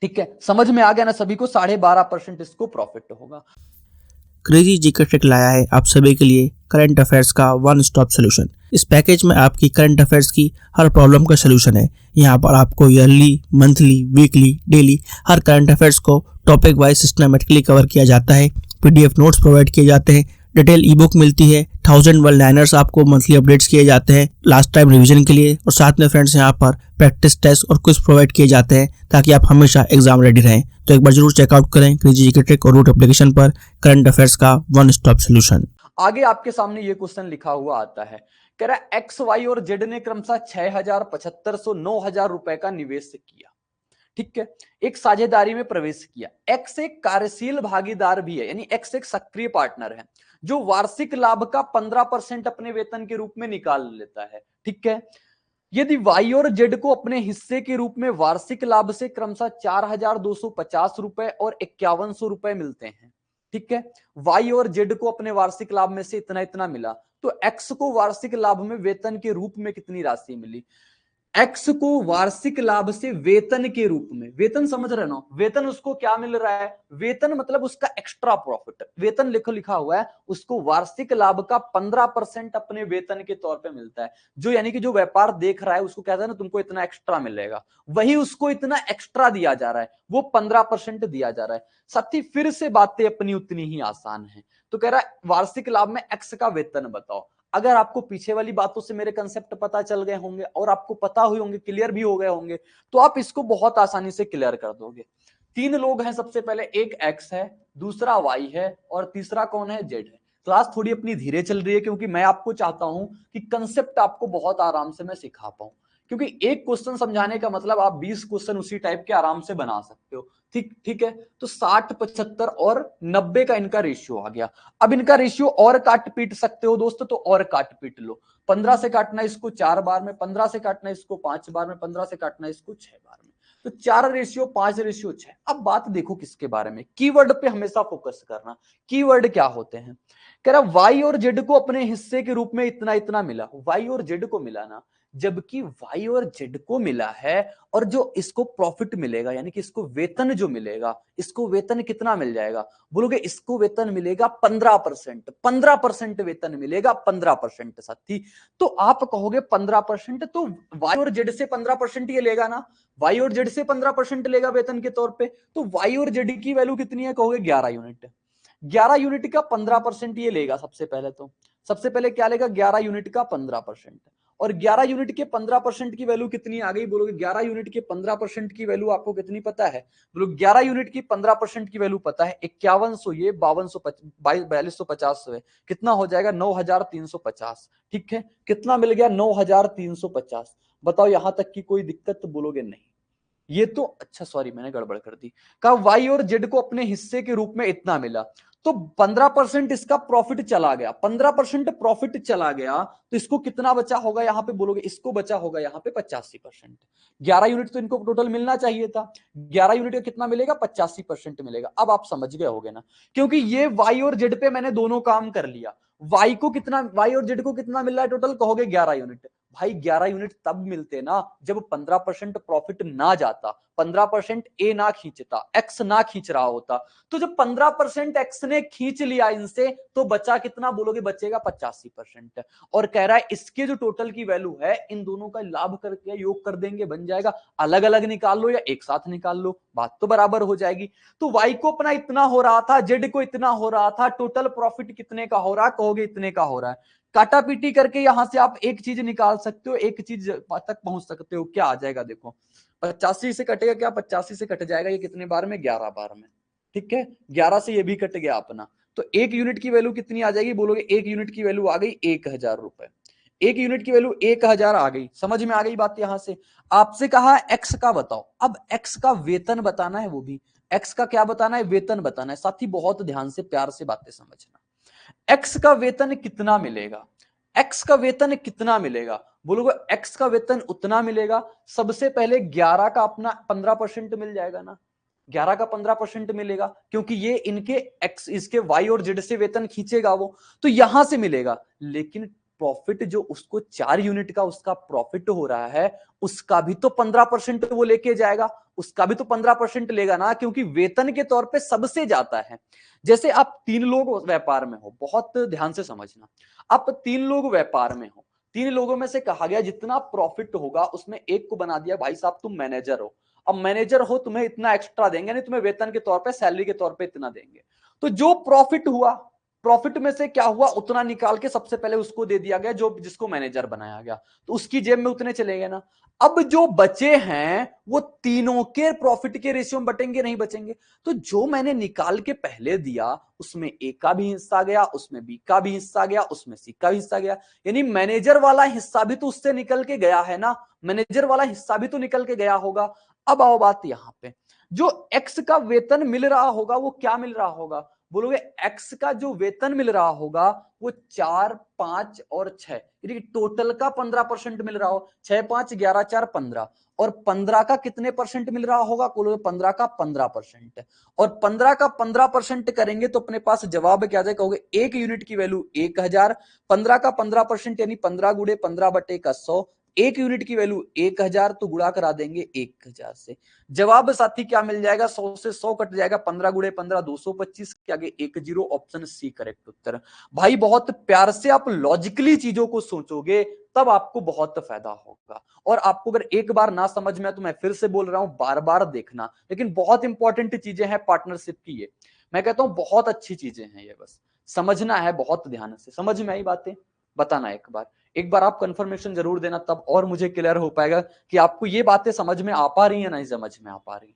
[SPEAKER 2] ठीक है, समझ में आ गया ना सभी को। 12.5% इसको प्रॉफिट होगा।
[SPEAKER 1] क्रेजी जीके ट्रिक लाया है आप सभी के लिए करंट अफेयर्स का वन स्टॉप सोल्यूशन। इस पैकेज में आपकी करंट अफेयर्स की हर प्रॉब्लम का सोल्यूशन है। यहाँ पर आपको ईयरली, मंथली, वीकली, डेली हर करंट अफेयर्स को टॉपिक वाइज सिस्टमेटिकली कवर किया जाता है। पीडीएफ नोट्स प्रोवाइड किए जाते हैं, डिटेल ई बुक मिलती है, 1000 वन लाइनर्स आपको मंथली अपडेट्स किए जाते हैं लास्ट टाइम रिवीजन के लिए, और साथ में फ्रेंड्स यहाँ पर प्रैक्टिस टेस्ट और क्विज प्रोवाइड किए जाते हैं ताकि आप हमेशा एग्जाम रेडी रहें। तो एक बार जरूर चेकआउट करें क्रेजी जीके ट्रिक और रूट एप्लीकेशन पर करंट अफेयर्स का वन स्टॉप सोल्यूशन।
[SPEAKER 2] आगे आपके सामने ये क्वेश्चन लिखा हुआ आता है, कह रहा है एक्स, वाई और जेड ने क्रमशः 6000, 7500, 9000 रुपए का निवेश किया। ठीक है, एक साझेदारी में प्रवेश किया। एक्स एक कार्यशील भागीदार भी है, यानी एक्स एक सक्रिय पार्टनर है जो वार्षिक लाभ का 15% अपने वेतन के रूप में निकाल लेता है। ठीक है, यदि वाई और जेड को अपने हिस्से के रूप में वार्षिक लाभ से क्रमशः 4250 रुपए और 5100 रुपए मिलते हैं। ठीक है, वाई और जेड को अपने वार्षिक लाभ में से इतना इतना मिला, तो एक्स को वार्षिक लाभ में वेतन के रूप में कितनी राशि मिली। एक्स को वार्षिक लाभ से वेतन के रूप में, वेतन समझ रहे ना, वेतन उसको क्या मिल रहा है, वेतन मतलब उसका एक्स्ट्रा प्रॉफिट, वेतन लिखो लिखा हुआ है, उसको वार्षिक लाभ का 15% अपने वेतन के तौर पे मिलता है। जो यानी कि जो व्यापार देख रहा है उसको कहता है ना तुमको इतना एक्स्ट्रा मिलेगा, वही उसको इतना एक्स्ट्रा दिया जा रहा है, वो 15% दिया जा रहा है। साथी फिर से बातें अपनी उतनी ही आसान है। तो कह रहा है वार्षिक लाभ में एक्स का वेतन बताओ। अगर आपको पीछे वाली बातों से मेरे कंसेप्ट पता चल गए होंगे और आपको पता हुए होंगे, क्लियर भी हो गए होंगे, तो आप इसको बहुत आसानी से क्लियर कर दोगे। तीन लोग हैं, सबसे पहले एक एक्स है, दूसरा वाई है और तीसरा कौन है, जेड है। क्लास थोड़ी अपनी धीरे चल रही है क्योंकि मैं आपको चाहता हूं कि कंसेप्ट आपको बहुत आराम से मैं सिखा पाऊं, क्योंकि एक क्वेश्चन समझाने का मतलब आप 20 क्वेश्चन उसी टाइप के आराम से बना सकते हो। ठीक ठीक है, तो 60 75 और 90 का इनका रेशियो आ गया। अब इनका रेशियो और काट पीट सकते हो दोस्तों, तो और काट पीट लो। 15 से काटना इसको 4 बार में, 15 से काटना इसको 5 बार में, 15 से काटना इसको 6 बार में, तो 4:5:6। अब बात देखो किसके बारे में, कीवर्ड पे हमेशा फोकस करना। कीवर्ड क्या होते हैं, कह रहा वाई और जेड को अपने हिस्से के रूप में इतना इतना मिला, वाई और जेड को मिला ना, जबकि वाई और जेड को मिला है, और जो इसको प्रॉफिट मिलेगा यानी कि इसको वेतन जो मिलेगा, इसको वेतन कितना मिल जाएगा, बोलोगे इसको वेतन मिलेगा 15%, 15% वेतन मिलेगा, 15% साथी। तो आप कहोगे 15%, तो वाई और जेड से 15% ये लेगा ना, वाई और जेड से 15% लेगा वेतन के तौर पे, तो वाई और जेड की वैल्यू कितनी है, कहोगे 11 यूनिट। 11 यूनिट का 15% ये लेगा, सबसे पहले तो सबसे पहले क्या लेगा, 11 यूनिट का 15%। और 11 यूनिट के 15% की वैल्यू कितनी आ गई, बोलोगे 11 यूनिट के 15% की वैल्यू आपको कितनी पता है, बोलो 11 यूनिट की 15% की वैल्यू पता है, 5100 ये 4250 है, कितना हो जाएगा 9350। ठीक है, कितना मिल गया 9350। बताओ यहां तक की कोई दिक्कत, बोलोगे नहीं। ये तो अच्छा, सॉरी मैंने गड़बड़ कर दी, कहा वाई और जेड को अपने हिस्से के रूप में इतना मिला, तो 15% इसका प्रॉफिट चला गया, 15% प्रॉफिट चला गया, तो इसको कितना बचा होगा यहां पे, बोलोगे इसको बचा होगा यहां पे 85%। 11 यूनिट तो इनको टोटल मिलना चाहिए था, 11 यूनिट का कितना मिलेगा, 85% मिलेगा। अब आप समझ गए होगे ना, क्योंकि ये वाई और जेड पे मैंने दोनों काम कर लिया। वाई को कितना, वाई और जेड को कितना मिल रहा है टोटल, कहोगे 11 यूनिट। भाई 11 यूनिट तब मिलते ना जब 15% प्रॉफिट ना जाता, 15% ए ना खींचता, एक्स ना खींच रहा होता। तो जब 15% एक्स ने खींच लिया इनसे, तो बचा कितना, बोलोगे बचेगा 85%। और कह रहा है इसके जो टोटल की वैल्यू है, इन दोनों का लाभ करके योग कर देंगे, बन जाएगा। अलग अलग निकाल लो या एक साथ निकाल लो, बात तो बराबर हो जाएगी। तो वाई को अपना इतना हो रहा था, जेड को इतना हो रहा था, टोटल प्रॉफिट कितने का हो रहा है, कहोगे इतने का हो रहा है। काटा पीटी करके यहां से आप एक चीज निकाल सकते हो, एक चीज तक पहुंच सकते हो, क्या आ जाएगा देखो, 85 से कटेगा क्या, 85 से कट जाएगा, ये कितने बार में, 11 बार में। ठीक है, 11 से ये भी कट गया अपना, तो एक यूनिट की वैल्यू कितनी आ जाएगी, बोलोगे एक यूनिट की वैल्यू आ गई 1000 रुपए। एक यूनिट की वैल्यू 1000 आ गई, समझ में आ गई बात। यहां से आपसे कहा एक्स का बताओ, अब एक्स का वेतन बताना है, वो भी एक्स का क्या बताना है, वेतन बताना है। साथी बहुत ध्यान से प्यार से बातें समझना, एक्स का वेतन कितना मिलेगा, एक्स का वेतन कितना मिलेगा, बोलोगे एक्स का वेतन उतना मिलेगा। सबसे पहले 11 का अपना 15% मिल जाएगा ना, 11 का 15% मिलेगा, क्योंकि ये इनके एक्स, इसके वाई और जेड से वेतन खींचेगा वो, तो यहां से मिलेगा। लेकिन प्रॉफिट जो उसको 4 यूनिट का उसका प्रॉफिट हो रहा है, उसका भी तो 15% वो लेके जाएगा, उसका भी तो 15% लेगा ना, क्योंकि वेतन के तौर पे सबसे जाता है। जैसे आप 3 लोग व्यापार में हो, बहुत ध्यान से समझना, आप 3 लोग व्यापार में हो, 3 लोगों में से कहा गया जितना प्रॉफिट होगा उसमें एक को बना दिया भाई साहब तुम मैनेजर हो। अब मैनेजर हो, तुम्हें इतना एक्स्ट्रा देंगे नहीं, तुम्हें वेतन के तौर पे, सैलरी के तौर पे इतना देंगे। तो जो प्रॉफिट हुआ, प्रॉफिट में से क्या हुआ उतना निकाल के सबसे पहले उसको दे दिया गया, जो जिसको मैनेजर बनाया गया, तो उसकी जेब में उतने चले गए ना। अब जो बचे हैं वो तीनों के प्रॉफिट के रेशियो में बटेंगे, नहीं बचेंगे। तो जो मैंने निकाल के पहले दिया उसमें ए का भी हिस्सा गया, उसमें बी का भी हिस्सा गया, उसमें सी का भी हिस्सा गया, यानी मैनेजर वाला हिस्सा भी तो उससे निकल के गया है ना, मैनेजर वाला हिस्सा भी तो निकल के गया होगा। अब आओ बात यहां पे, जो एक्स का वेतन मिल रहा होगा वो क्या मिल रहा होगा, बोलोगे एक्स का जो वेतन मिल रहा होगा वो 4 5 और 6, यानी टोटल का 15% मिल रहा हो, 6 5 11 4 15, और 15 का कितने परसेंट मिल रहा होगा, बोलोगे 15 का 15%, और 15 का 15% करेंगे तो अपने पास जवाब क्या आ जाएगा, कहोगे एक यूनिट की वैल्यू 1000, 15 का 15% यानी 15 गुणे 15 बटे का 100, एक यूनिट की वैल्यू 1000, तो गुणा करा देंगे 1000 से। जवाब साथी क्या मिल जाएगा, 100 से 100 कट जाएगा, 15 गुणे 15 225 के आगे 10, ऑप्शन सी करेक्ट उत्तर। भाई बहुत प्यार से आप लॉजिकली चीजों को सोचोगे तब आपको बहुत फायदा होगा। और आपको अगर एक बार ना समझ में, तो मैं फिर से बोल रहा हूं बार बार देखना, लेकिन बहुत इंपॉर्टेंट चीजें हैं पार्टनरशिप की। ये मैं कहता हूं बहुत अच्छी चीजें हैं, ये बस समझना है, बहुत ध्यान से समझ में आई बातें बताना। एक बार आप कंफर्मेशन जरूर देना, तब और मुझे क्लियर हो पाएगा कि आपको ये बातें समझ में आ पा रही है, नहीं समझ में आ पा रही।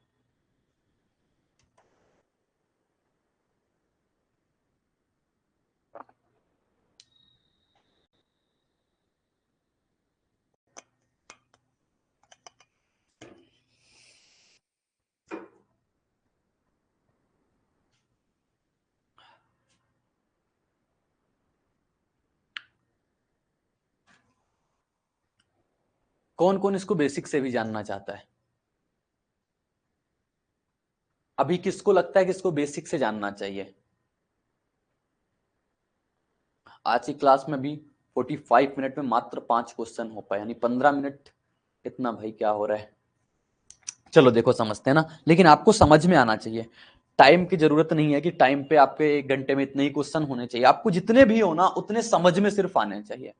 [SPEAKER 2] कौन कौन इसको बेसिक से भी जानना चाहता है? अभी किसको लगता है कि इसको बेसिक से जानना चाहिए? आज की क्लास में भी 45 मिनट में मात्र 5 क्वेश्चन हो पाए, यानी 15 मिनट। इतना भाई क्या हो रहा है? चलो देखो समझते हैं ना, लेकिन आपको समझ में आना चाहिए। टाइम की जरूरत नहीं है कि टाइम पे आपके 1 घंटे में इतने ही क्वेश्चन होने चाहिए, आपको जितने भी हो ना उतने समझ में सिर्फ आने चाहिए।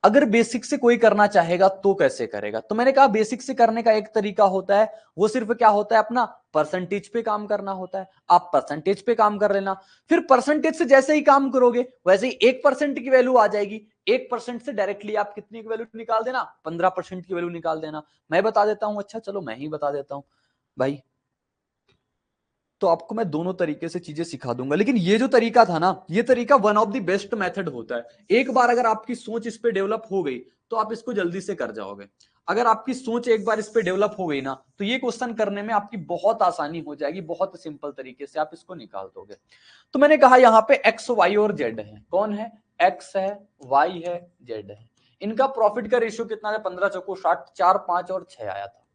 [SPEAKER 2] अगर बेसिक से कोई करना चाहेगा तो कैसे करेगा? तो मैंने कहा बेसिक से करने का एक तरीका होता है, वो सिर्फ क्या होता है, अपना परसेंटेज पे काम करना होता है। आप परसेंटेज पे काम कर लेना, फिर परसेंटेज से जैसे ही काम करोगे वैसे ही 1% की वैल्यू आ जाएगी। 1% से डायरेक्टली आप कितनी की वैल्यू निकाल देना, 15% की वैल्यू निकाल देना। मैं बता देता हूं, अच्छा चलो मैं ही बता देता हूं भाई। तो आपको मैं दोनों तरीके से चीजें सिखा दूंगा, लेकिन ये जो तरीका था ना, ये तरीका one of the best method होता है। एक बार अगर आपकी सोच इस पे डेवलप हो गई तो आप इसको जल्दी से कर जाओगे। अगर आपकी सोच एक बार इस पे डेवलप हो गई ना, तो ये क्वेश्चन करने में आपकी बहुत आसानी हो जाएगी, बहुत सिंपल तरीके से आप इसको निकाल दोगे। तो मैंने कहा यहाँ पे एक्स वाई और जेड है। कौन है? एक्स है, वाई है, जेड है। इनका प्रॉफिट का रेशियो कितना है? 15 चौको 60, 4 5 और 6 आया था।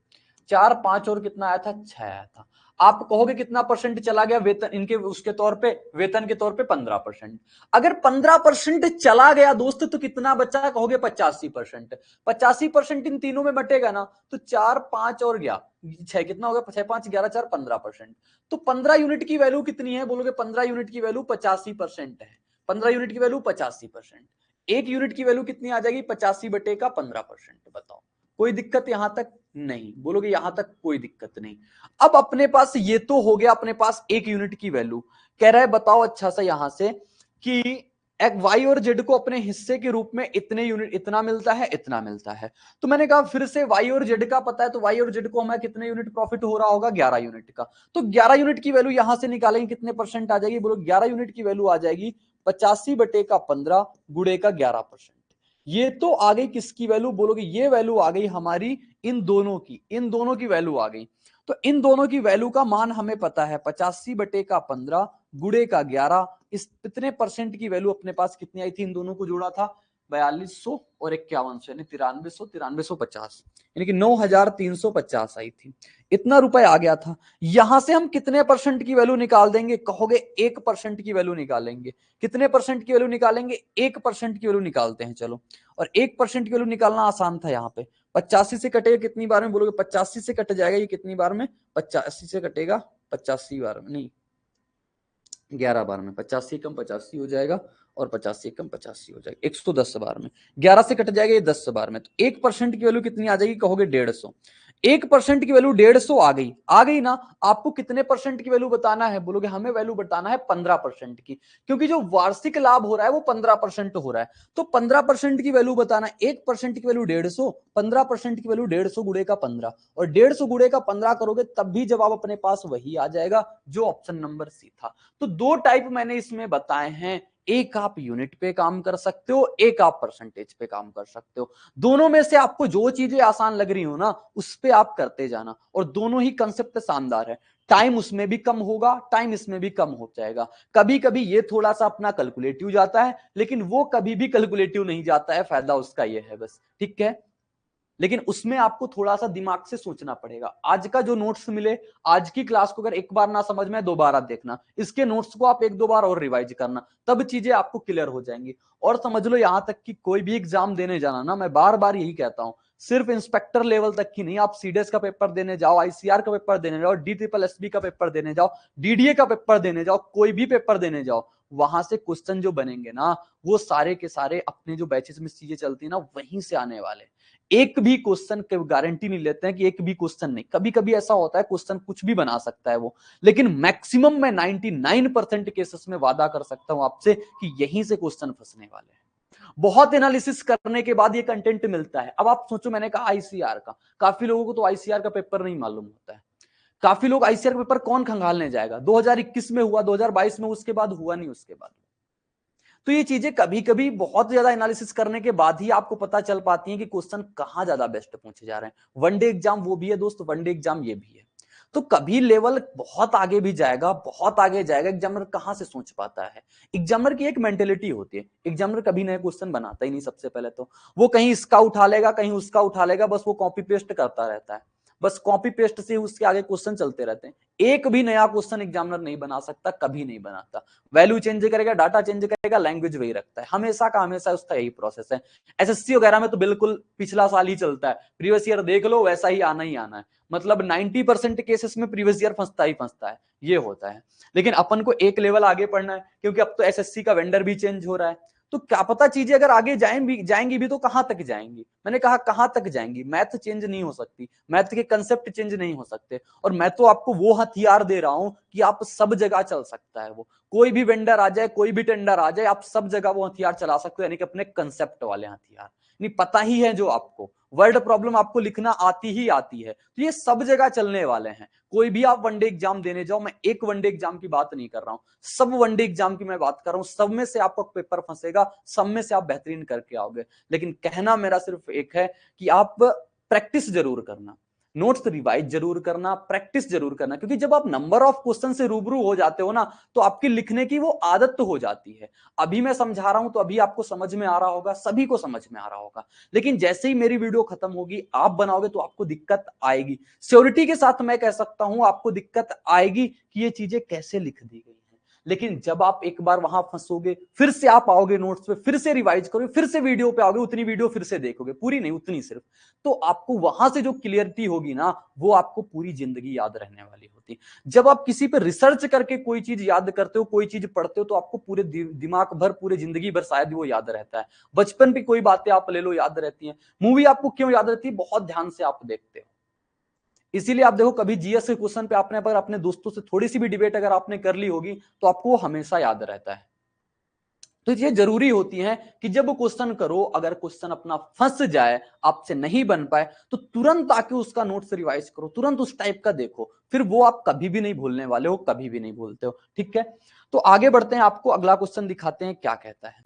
[SPEAKER 2] 4 5 और कितना आया था? 6 आया था। आप कहोगे कितना परसेंट चला गया वेतन इनके, उसके तौर पे वेतन के तौर पे 15%। अगर 15% चला गया दोस्त तो कितना बचा? कहोगे 85%। 85% इन तीनों में बटेगा ना, तो 4 5 और 6 कितना होगा? 6 5 11 4 15%। तो 15 यूनिट की वैल्यू कितनी है? बोलोगे 15 यूनिट की वैल्यू 85% है। 15 यूनिट की वैल्यू 85%। एक यूनिट की वैल्यू कितनी आ जाएगी? 85 बटे का 15%। बताओ कोई दिक्कत यहां तक? नहीं। बोलोगे यहां तक कोई दिक्कत नहीं। अब अपने पास ये तो हो गया, अपने पास एक यूनिट की वैल्यू। कह रहा है बताओ अच्छा सा यहां से कि एक वाई और जेड को अपने हिस्से के रूप में इतने यूनिट, इतना मिलता है, इतना मिलता है। तो मैंने कहा फिर से वाई और जेड का पता है, तो वाई और जेड को हमें कितने यूनिट प्रॉफिट हो रहा होगा? 11 यूनिट का। तो 11 यूनिट की वैल्यू यहां से निकालेंगे, कितने परसेंट आ जाएगी? बोलो 11 यूनिट की वैल्यू आ जाएगी 85 बटे का 15 गुणे का 11%। ये तो आ गई किसकी वैल्यू? बोलोगे ये वैल्यू आ गई हमारी इन दोनों की, इन दोनों की वैल्यू आ गई। तो इन दोनों की वैल्यू का मान हमें पता है 85 बटे का 15 गुणे का 11। इस इतने परसेंट की वैल्यू अपने पास कितनी आई थी? इन दोनों को जोड़ा था 4200 और 5100, यानी 9350, यानी कि 9350 आई थी। इतना रुपए आ गया था। यहां से हम कितने परसेंट की वैल्यू निकाल देंगे? कहोगे 1% की वैल्यू निकालेंगे। कितने परसेंट की वैल्यू निकालेंगे? 1% की वैल्यू निकालते हैं चलो। और 1% की वैल्यू निकालना आसान था। यहाँ पे 85 से कटेगा कितनी बार में? बोलोगे 85 से कट जाएगा, ये कितनी बार में? 85 से कटेगा 85 बार में, नहीं 11 बार में। 85 कम 85 हो जाएगा और 85 कम 85 हो जाएगा, 110 बार में। 11 से कट जाएगा ये 10 बार में। तो 1% की वैल्यू कितनी आ जाएगी? कहोगे 150। 1% की वैल्यू 150 आ गई ना। आपको कितने परसेंट की वैल्यू बताना है? बोलोगे हमें वैल्यू बताना है 15% की, क्योंकि जो वार्षिक लाभ हो रहा है वो 15% हो रहा है। तो 15% की वैल्यू बताना। 1% की वैल्यू 150, 15% की वैल्यू 150 गुणे का 15, और 150 गुणे का 15 करोगे तब भी जवाब अपने पास वही आ जाएगा जो ऑप्शन नंबर सी था। तो दो टाइप मैंने इसमें बताए हैं, एक आप यूनिट पे काम कर सकते हो, एक आप परसेंटेज पे काम कर सकते हो। दोनों में से आपको जो चीजें आसान लग रही हो ना उस पे आप करते जाना, और दोनों ही कंसेप्ट शानदार है। टाइम उसमें भी कम होगा, टाइम इसमें भी कम हो जाएगा। कभी कभी ये थोड़ा सा अपना कैलकुलेटिव जाता है, लेकिन वो कभी भी कैलकुलेटिव नहीं जाता है, फायदा उसका ये है बस, ठीक है। लेकिन उसमें आपको थोड़ा सा दिमाग से सोचना पड़ेगा। आज का जो नोट्स मिले, आज की क्लास को अगर एक बार ना समझ में, दोबारा देखना, इसके नोट्स को आप एक दो बार और रिवाइज करना, तब चीजें आपको क्लियर हो जाएंगी। और समझ लो यहां तक कि कोई भी एग्जाम देने जाना ना, मैं बार बार यही कहता हूं, सिर्फ इंस्पेक्टर लेवल तक की नहीं, आप सीडीएस का पेपर देने जाओ, आईसीआर का पेपर देने जाओ, DSSB का पेपर देने जाओ, डीडीए का पेपर देने जाओ, कोई भी पेपर देने जाओ, वहां से क्वेश्चन जो बनेंगे ना वो सारे के सारे अपने जो बैचेस में चीजें चलती है ना वहीं से आने वाले। एक भी क्वेश्चन की गारंटी नहीं लेते हैं कि एक भी क्वेश्चन नहीं, कभी कभी ऐसा होता है क्वेश्चन कुछ भी बना सकता है वो, लेकिन मैक्सिमम मैं 99% केसेस में वादा कर सकता हूं आपसे कि यहीं से क्वेश्चन फंसने वाले हैं। बहुत एनालिसिस करने के बाद ये कंटेंट मिलता है। अब आप सोचो, मैंने कहा आईसीआर का, काफी लोगों को तो आईसीआर का पेपर नहीं मालूम होता है। काफी लोग आईसीआर का पेपर कौन खंगालने जाएगा, 2021 में हुआ, 2022 में, उसके बाद हुआ नहीं उसके बाद। तो ये चीजें कभी कभी बहुत ज्यादा एनालिसिस करने के बाद ही आपको पता चल पाती है कि क्वेश्चन कहां ज्यादा बेस्ट पूछे जा रहे हैं। वनडे एग्जाम वो भी है दोस्त, वनडे एग्जाम ये भी है। तो कभी लेवल बहुत आगे भी जाएगा, बहुत आगे जाएगा, एग्जामिनर कहां से सोच पाता है। एग्जामिनर की एक मेंटेलिटी होती है, एग्जामिनर कभी नया क्वेश्चन बनाता ही नहीं। सबसे पहले तो वो कहीं इसका उठा लेगा, कहीं उसका उठा लेगा, बस वो कॉपी पेस्ट करता रहता है, बस कॉपी पेस्ट से उसके आगे क्वेश्चन चलते रहते हैं। एक भी नया क्वेश्चन एग्जामिनर नहीं बना सकता, कभी नहीं बनाता। वैल्यू चेंज करेगा, डाटा चेंज करेगा, लैंग्वेज वही रखता है, हमेशा का हमेशा उसका यही प्रोसेस है। एसएससी वगैरह में तो बिल्कुल पिछला साल ही चलता है, प्रीवियस ईयर देख लो, वैसा ही आना ही आना है। मतलब 90% केसेस में प्रीवियस ईयर फंसता ही फंसता है, ये होता है। लेकिन अपन को एक लेवल आगे पढ़ना है, क्योंकि अब तो एसएससी का वेंडर भी चेंज हो रहा है। तो क्या पता चीजें अगर आगे जाएंगी भी तो कहां तक जाएंगी। मैंने कहा कहां तक जाएंगी, मैथ चेंज नहीं हो सकती, मैथ के कंसेप्ट चेंज नहीं हो सकते। और मैं तो आपको वो हथियार दे रहा हूं कि आप सब जगह चल सकता है वो, कोई भी वेंडर आ जाए, कोई भी टेंडर आ जाए, आप सब जगह वो हथियार चला सकते हो, यानी कि अपने कंसेप्ट वाले हथियार। नहीं पता ही है जो आपको वर्ड प्रॉब्लम आपको लिखना आती ही आती है, तो ये सब जगह चलने वाले हैं। कोई भी आप वनडे एग्जाम देने जाओ, मैं एक वनडे एग्जाम की बात नहीं कर रहा हूं, सब वनडे एग्जाम की मैं बात कर रहा हूं। सब में से आपका पेपर फंसेगा, सब में से आप बेहतरीन करके आओगे। लेकिन कहना मेरा सिर्फ एक है कि आप प्रैक्टिस जरूर करना, नोट्स रिवाइज जरूर करना, प्रैक्टिस जरूर करना, क्योंकि जब आप नंबर ऑफ क्वेश्चन से रूबरू हो जाते हो ना तो आपकी लिखने की वो आदत तो हो जाती है। अभी मैं समझा रहा हूं तो अभी आपको समझ में आ रहा होगा, सभी को समझ में आ रहा होगा, लेकिन जैसे ही मेरी वीडियो खत्म होगी आप बनाओगे तो आपको दिक्कत आएगी। श्योरिटी के साथ मैं कह सकता हूं आपको दिक्कत आएगी कि ये चीजें कैसे लिख दी गई। लेकिन जब आप एक बार वहां फंसोगे, फिर से आप आओगे नोट्स पे, फिर से रिवाइज करोगे, फिर से वीडियो पे आओगे, उतनी वीडियो फिर से देखोगे, पूरी नहीं उतनी सिर्फ, तो आपको वहां से जो क्लियरिटी होगी ना वो आपको पूरी जिंदगी याद रहने वाली होती है। जब आप किसी पे रिसर्च करके कोई चीज याद करते हो, कोई चीज पढ़ते हो, तो आपको पूरे दिमाग भर, पूरे जिंदगी भर शायद वो याद रहता है। बचपन की कोई बातें आप ले लो, याद रहती हैं। मूवी आपको क्यों याद रहती है, बहुत ध्यान से आप देखते हो। इसीलिए आप देखो, कभी जीएस के क्वेश्चन पे आपने अगर अपने दोस्तों से थोड़ी सी भी डिबेट अगर आपने कर ली होगी तो आपको वो हमेशा याद रहता है। तो ये जरूरी होती है कि जब क्वेश्चन करो, अगर क्वेश्चन अपना फंस जाए, आपसे नहीं बन पाए, तो तुरंत आके उसका नोट्स रिवाइज करो, तुरंत उस टाइप का देखो, फिर वो आप कभी भी नहीं भूलने वाले हो, कभी भी नहीं भूलते हो। ठीक है, तो आगे बढ़ते हैं, आपको अगला क्वेश्चन दिखाते हैं क्या कहता है।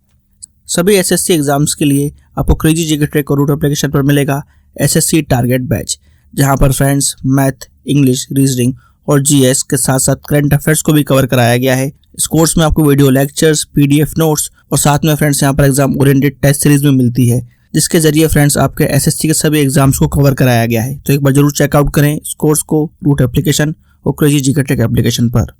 [SPEAKER 1] सभी एसएससी एग्जाम्स के लिए आपको क्रेजी जीके ट्रैक और रूट एप्लीकेशन पर मिलेगा एसएससी टारगेट बैच, जहां पर फ्रेंड्स मैथ, इंग्लिश, रीजनिंग और जीएस के साथ साथ करंट अफेयर्स को भी कवर कराया गया है। इस कोर्स में आपको वीडियो लेक्चर्स, पीडीएफ नोट्स और साथ में फ्रेंड्स यहाँ पर एग्जाम ओरिएंटेड टेस्ट सीरीज में मिलती है, जिसके जरिए फ्रेंड्स आपके एसएससी के सभी एग्जाम्स को कवर कराया गया है। तो एक बार जरूर चेकआउट करें इस कोर्स को रूट एप्लीकेशन और क्रेजी जीके ट्रैक एप्लीकेशन पर।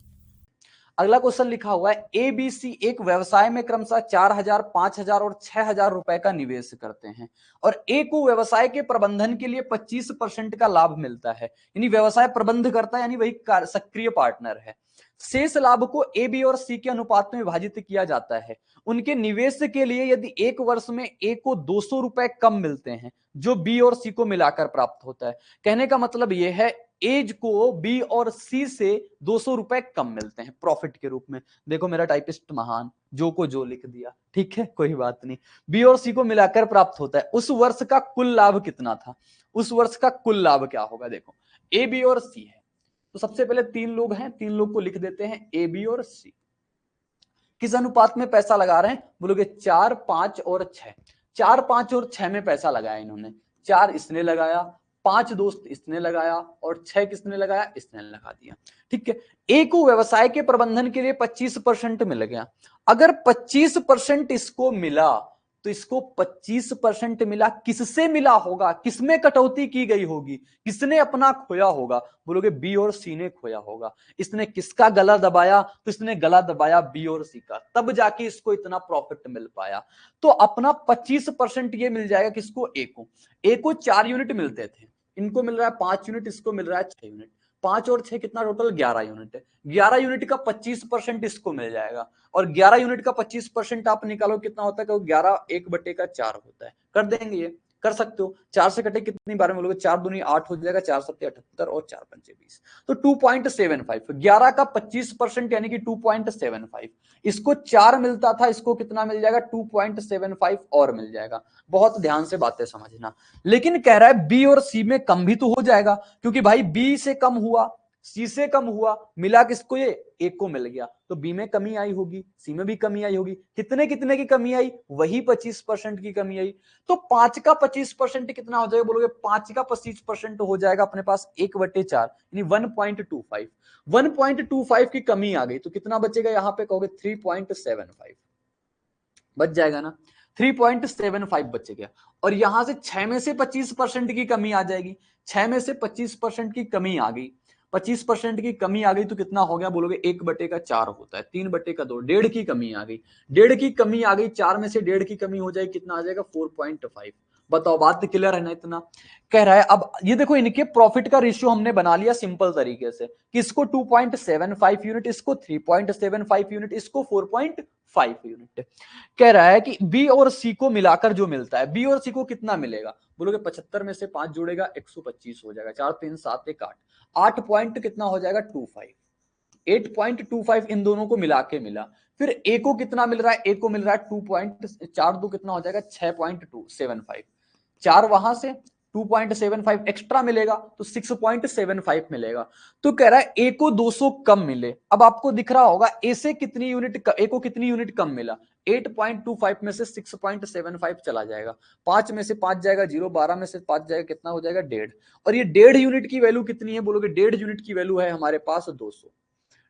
[SPEAKER 2] अगला क्वेश्चन लिखा हुआ है, एबीसी एक व्यवसाय में क्रमशः 4,000, 5,000 और 6,000 रुपए का निवेश करते हैं और ए को व्यवसाय के प्रबंधन के लिए 25% का लाभ मिलता है, यानी व्यवसाय प्रबंध करता है, यानी वही सक्रिय पार्टनर है। शेष लाभ को ए, बी और सी के अनुपात में विभाजित किया जाता है। उनके निवेश के लिए यदि एक वर्ष में ए को 200 रुपए कम मिलते हैं, जो बी और सी को मिलाकर प्राप्त होता है। कहने का मतलब यह है, एज को बी और सी से 200 रुपए कम मिलते हैं प्रॉफिट के रूप में। देखो मेरा टाइपिस्ट महान, जो को जो लिख दिया, ठीक है, कोई बात नहीं। बी और सी को मिलाकर प्राप्त होता है। उस वर्ष का कुल लाभ कितना था, उस वर्ष का कुल लाभ क्या होगा। देखो ए, बी और सी है, तो सबसे पहले 3 लोग हैं, 3 लोग को लिख देते हैं ए, बी और सी। किस अनुपात में पैसा लगा रहे हैं, बोलोगे 4, 5 और 6। 4, 5 और 6 में पैसा लगाया इन्होंने। 4 इसने लगाया, 5 दोस्त इसने लगाया और 6 किसने लगाया, इसने लगा दिया। ठीक है, ए को व्यवसाय के प्रबंधन के लिए 25% मिल गया। अगर 25% इसको मिला तो इसको 25% मिला। किससे मिला होगा, किसमें कटौती की गई होगी, किसने अपना खोया होगा? बोलोगे बी और सी ने खोया होगा। इसने किसका गला दबाया? तो इसने गला दबाया बी और सी का, तब जाके इसको इतना प्रॉफिट मिल पाया। तो अपना 25% ये मिल जाएगा किसको? ए को 4 यूनिट मिलते थे, इनको मिल रहा है 5 यूनिट, इसको मिल रहा है 6 यूनिट। 5 और 6 कितना? टोटल 11 यूनिट है। 11 यूनिट का 25% इसको मिल जाएगा। और 11 यूनिट का 25% आप निकालो कितना होता है? 11 1/4 होता है। कर देंगे, ये कर सकते हो। 4 से कटे कितनी बार में लोगे? 4 दूनी 8 हो जाएगा, 4 सत्ते 78 और 4 पंचे 20। तो 2.75, 11 का 25% यानी कि 2.75। इसको 4 मिलता था, इसको कितना मिल जाएगा? 2.75 और मिल जाएगा। बहुत ध्यान से बातें समझना। लेकिन कह रहा है बी और सी में कम भी तो हो जाएगा, क्योंकि भाई बी से कम हुआ, सी से कम हुआ, मिला किसको? ये एक को मिल गया, तो बी में कमी आई होगी, सी में भी कमी आई होगी। कितने कितने की कमी आई? वही 25% की कमी आई। तो 5 का 25% कितना हो जाएगा? बोलोगे 5 का 25% हो जाएगा अपने पास 1/4 यानी 1.25। 1.25 की कमी आ गई तो कितना बचेगा? यहां पे कहोगे 3.75 बच जाएगा ना। 3.75 बच गया। और यहां से 6 में से 25% की कमी आ जाएगी। 6 में से 25% की कमी आ गई, 25% की कमी आ गई तो कितना हो गया? बोलोगे 1/4 होता है, 3/2, 1.5 की कमी आ गई। 1.5 की कमी आ गई, 4 में से 1.5 की कमी हो जाएगी, कितना आ जाएगा? 4.5। बताओ, बात क्लियर है ना? इतना कह रहा है। अब ये देखो, इनके प्रॉफिट का रेशियो हमने बना लिया सिंपल तरीके से कि इसको 2.75 यूनिट, इसको 3.75 यूनिट, इसको 4.5 यूनिट। कह रहा है कि बी और सी को मिलाकर जो मिलता है, बी और सी को कितना मिलेगा? बोलोगे 75 में से 5 जोड़ेगा 125 हो जाएगा, 4 3 7 1 8, 8 पॉइंट कितना हो जाएगा? 25। 8.25 इन दोनों को मिला के मिला। फिर ए को कितना मिल रहा है? ए को मिल रहा है 2.4 2 कितना हो जाएगा? 6.275। 4 वहां से 2.75 एक्स्ट्रा मिलेगा तो 6.75 मिलेगा। तो कह रहा है ए को 200 कम मिले। अब आपको दिख रहा होगा ए से कितनी यूनिट, ए को कितनी यूनिट कम मिला? 8.25 में से 6.75 चला जाएगा, 5 में से 5 जाएगा 0, 12 में से 5 जाएगा, कितना हो जाएगा? 1.5। और ये 1.5 यूनिट की वैल्यू कितनी है? बोलोगे 1.5 यूनिट की वैल्यू है हमारे पास 200।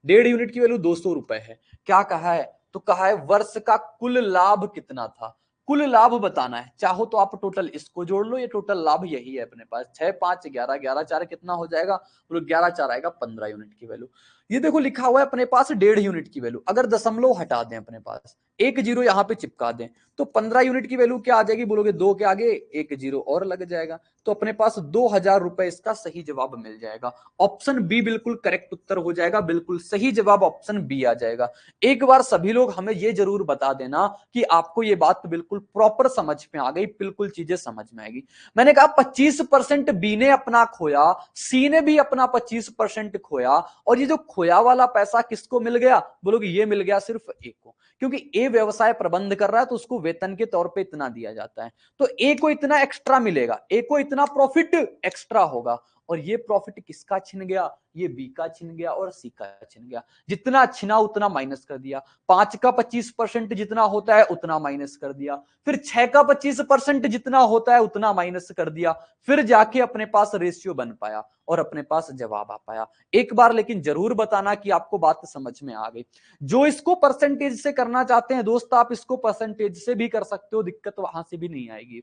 [SPEAKER 2] 1.5 यूनिट की वैल्यू 200 रुपए है। क्या कहा है? तो कहा है वर्ष का कुल लाभ कितना था, कुल लाभ बताना है। चाहो तो आप टोटल इसको जोड़ लो, ये टोटल लाभ यही है अपने पास। 6 5 11, 11 4 कितना हो जाएगा? बोलो 11 4 आएगा 15 यूनिट की वैल्यू। ये देखो लिखा हुआ है अपने पास 1.5 यूनिट की वैल्यू। अगर दशमलव हटा दें अपने पास, एक जीरो यहां पे चिपका दें, तो 15 यूनिट की वैल्यू क्या आ जाएगी? बोलोगे 2 के आगे एक जीरो और लग जाएगा, तो अपने पास 2000 रुपए इसका सही जवाब मिल जाएगा। ऑप्शन बी बिल्कुल करेक्ट उत्तर हो जाएगा, बिल्कुल सही जवाब ऑप्शन बी आ जाएगा। एक बार सभी लोग हमें ये जरूर बता देना कि आपको ये बात बिल्कुल प्रॉपर समझ में आ गई, बिल्कुल चीजें समझ में आएगी। मैंने कहा 25% बी ने अपना खोया, सी ने भी अपना 25% खोया, और ये जो खोया वाला पैसा किसको मिल गया? बोलोगे ये मिल गया सिर्फ ए को, क्योंकि ए व्यवसाय प्रबंध कर रहा है तो उसको वेतन के तौर पे इतना दिया जाता है, तो ए को इतना एक्स्ट्रा मिलेगा, ए को इतना प्रॉफिट एक्स्ट्रा होगा। और ये प्रॉफिट किसका छिन गया? ये बी का छिन गया और सी का छिन गया। जितना छिना उतना माइनस कर दिया। 5 का 25% जितना होता है उतना माइनस कर दिया। फिर 6 का 25% जितना होता है उतना माइनस कर दिया। फिर जाके अपने पास रेशियो बन पाया और अपने पास जवाब आ पाया। एक बार लेकिन जरूर बताना कि आपको बात समझ में आ गई। जो इसको परसेंटेज से करना चाहते हैं दोस्त, आप इसको परसेंटेज से भी कर सकते हो, दिक्कत वहां से भी नहीं आएगी।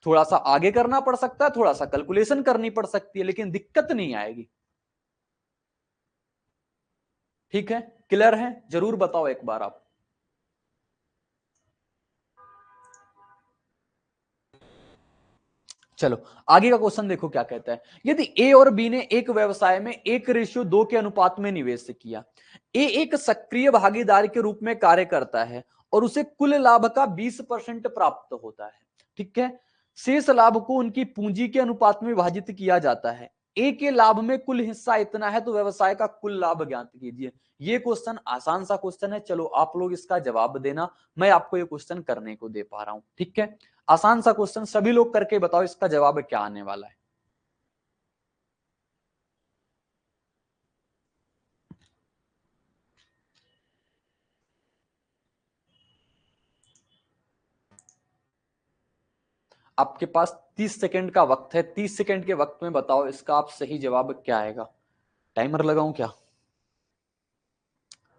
[SPEAKER 2] थोड़ा सा आगे करना पड़ सकता है, थोड़ा सा कैलकुलेशन करनी पड़ सकती है, लेकिन दिक्कत नहीं आएगी। ठीक है, क्लियर है? जरूर बताओ एक बार आप। चलो आगे का क्वेश्चन देखो क्या कहता है। यदि ए और बी ने एक व्यवसाय में 1:2 के अनुपात में निवेश किया, ए एक सक्रिय भागीदार के रूप में कार्य करता है और उसे कुल लाभ का 20% प्राप्त होता है। ठीक है, शेष लाभ को उनकी पूंजी के अनुपात में विभाजित किया जाता है। ए के लाभ में कुल हिस्सा इतना है, तो व्यवसाय का कुल लाभ ज्ञात कीजिए। ये क्वेश्चन आसान सा क्वेश्चन है, चलो आप लोग इसका जवाब देना, मैं आपको ये क्वेश्चन करने को दे पा रहा हूं। ठीक है, आसान सा क्वेश्चन, सभी लोग करके बताओ इसका जवाब क्या आने वाला है। आपके पास 30 सेकंड का वक्त है, 30 सेकंड के वक्त में बताओ इसका आप सही जवाब क्या आएगा। टाइमर लगाऊं क्या?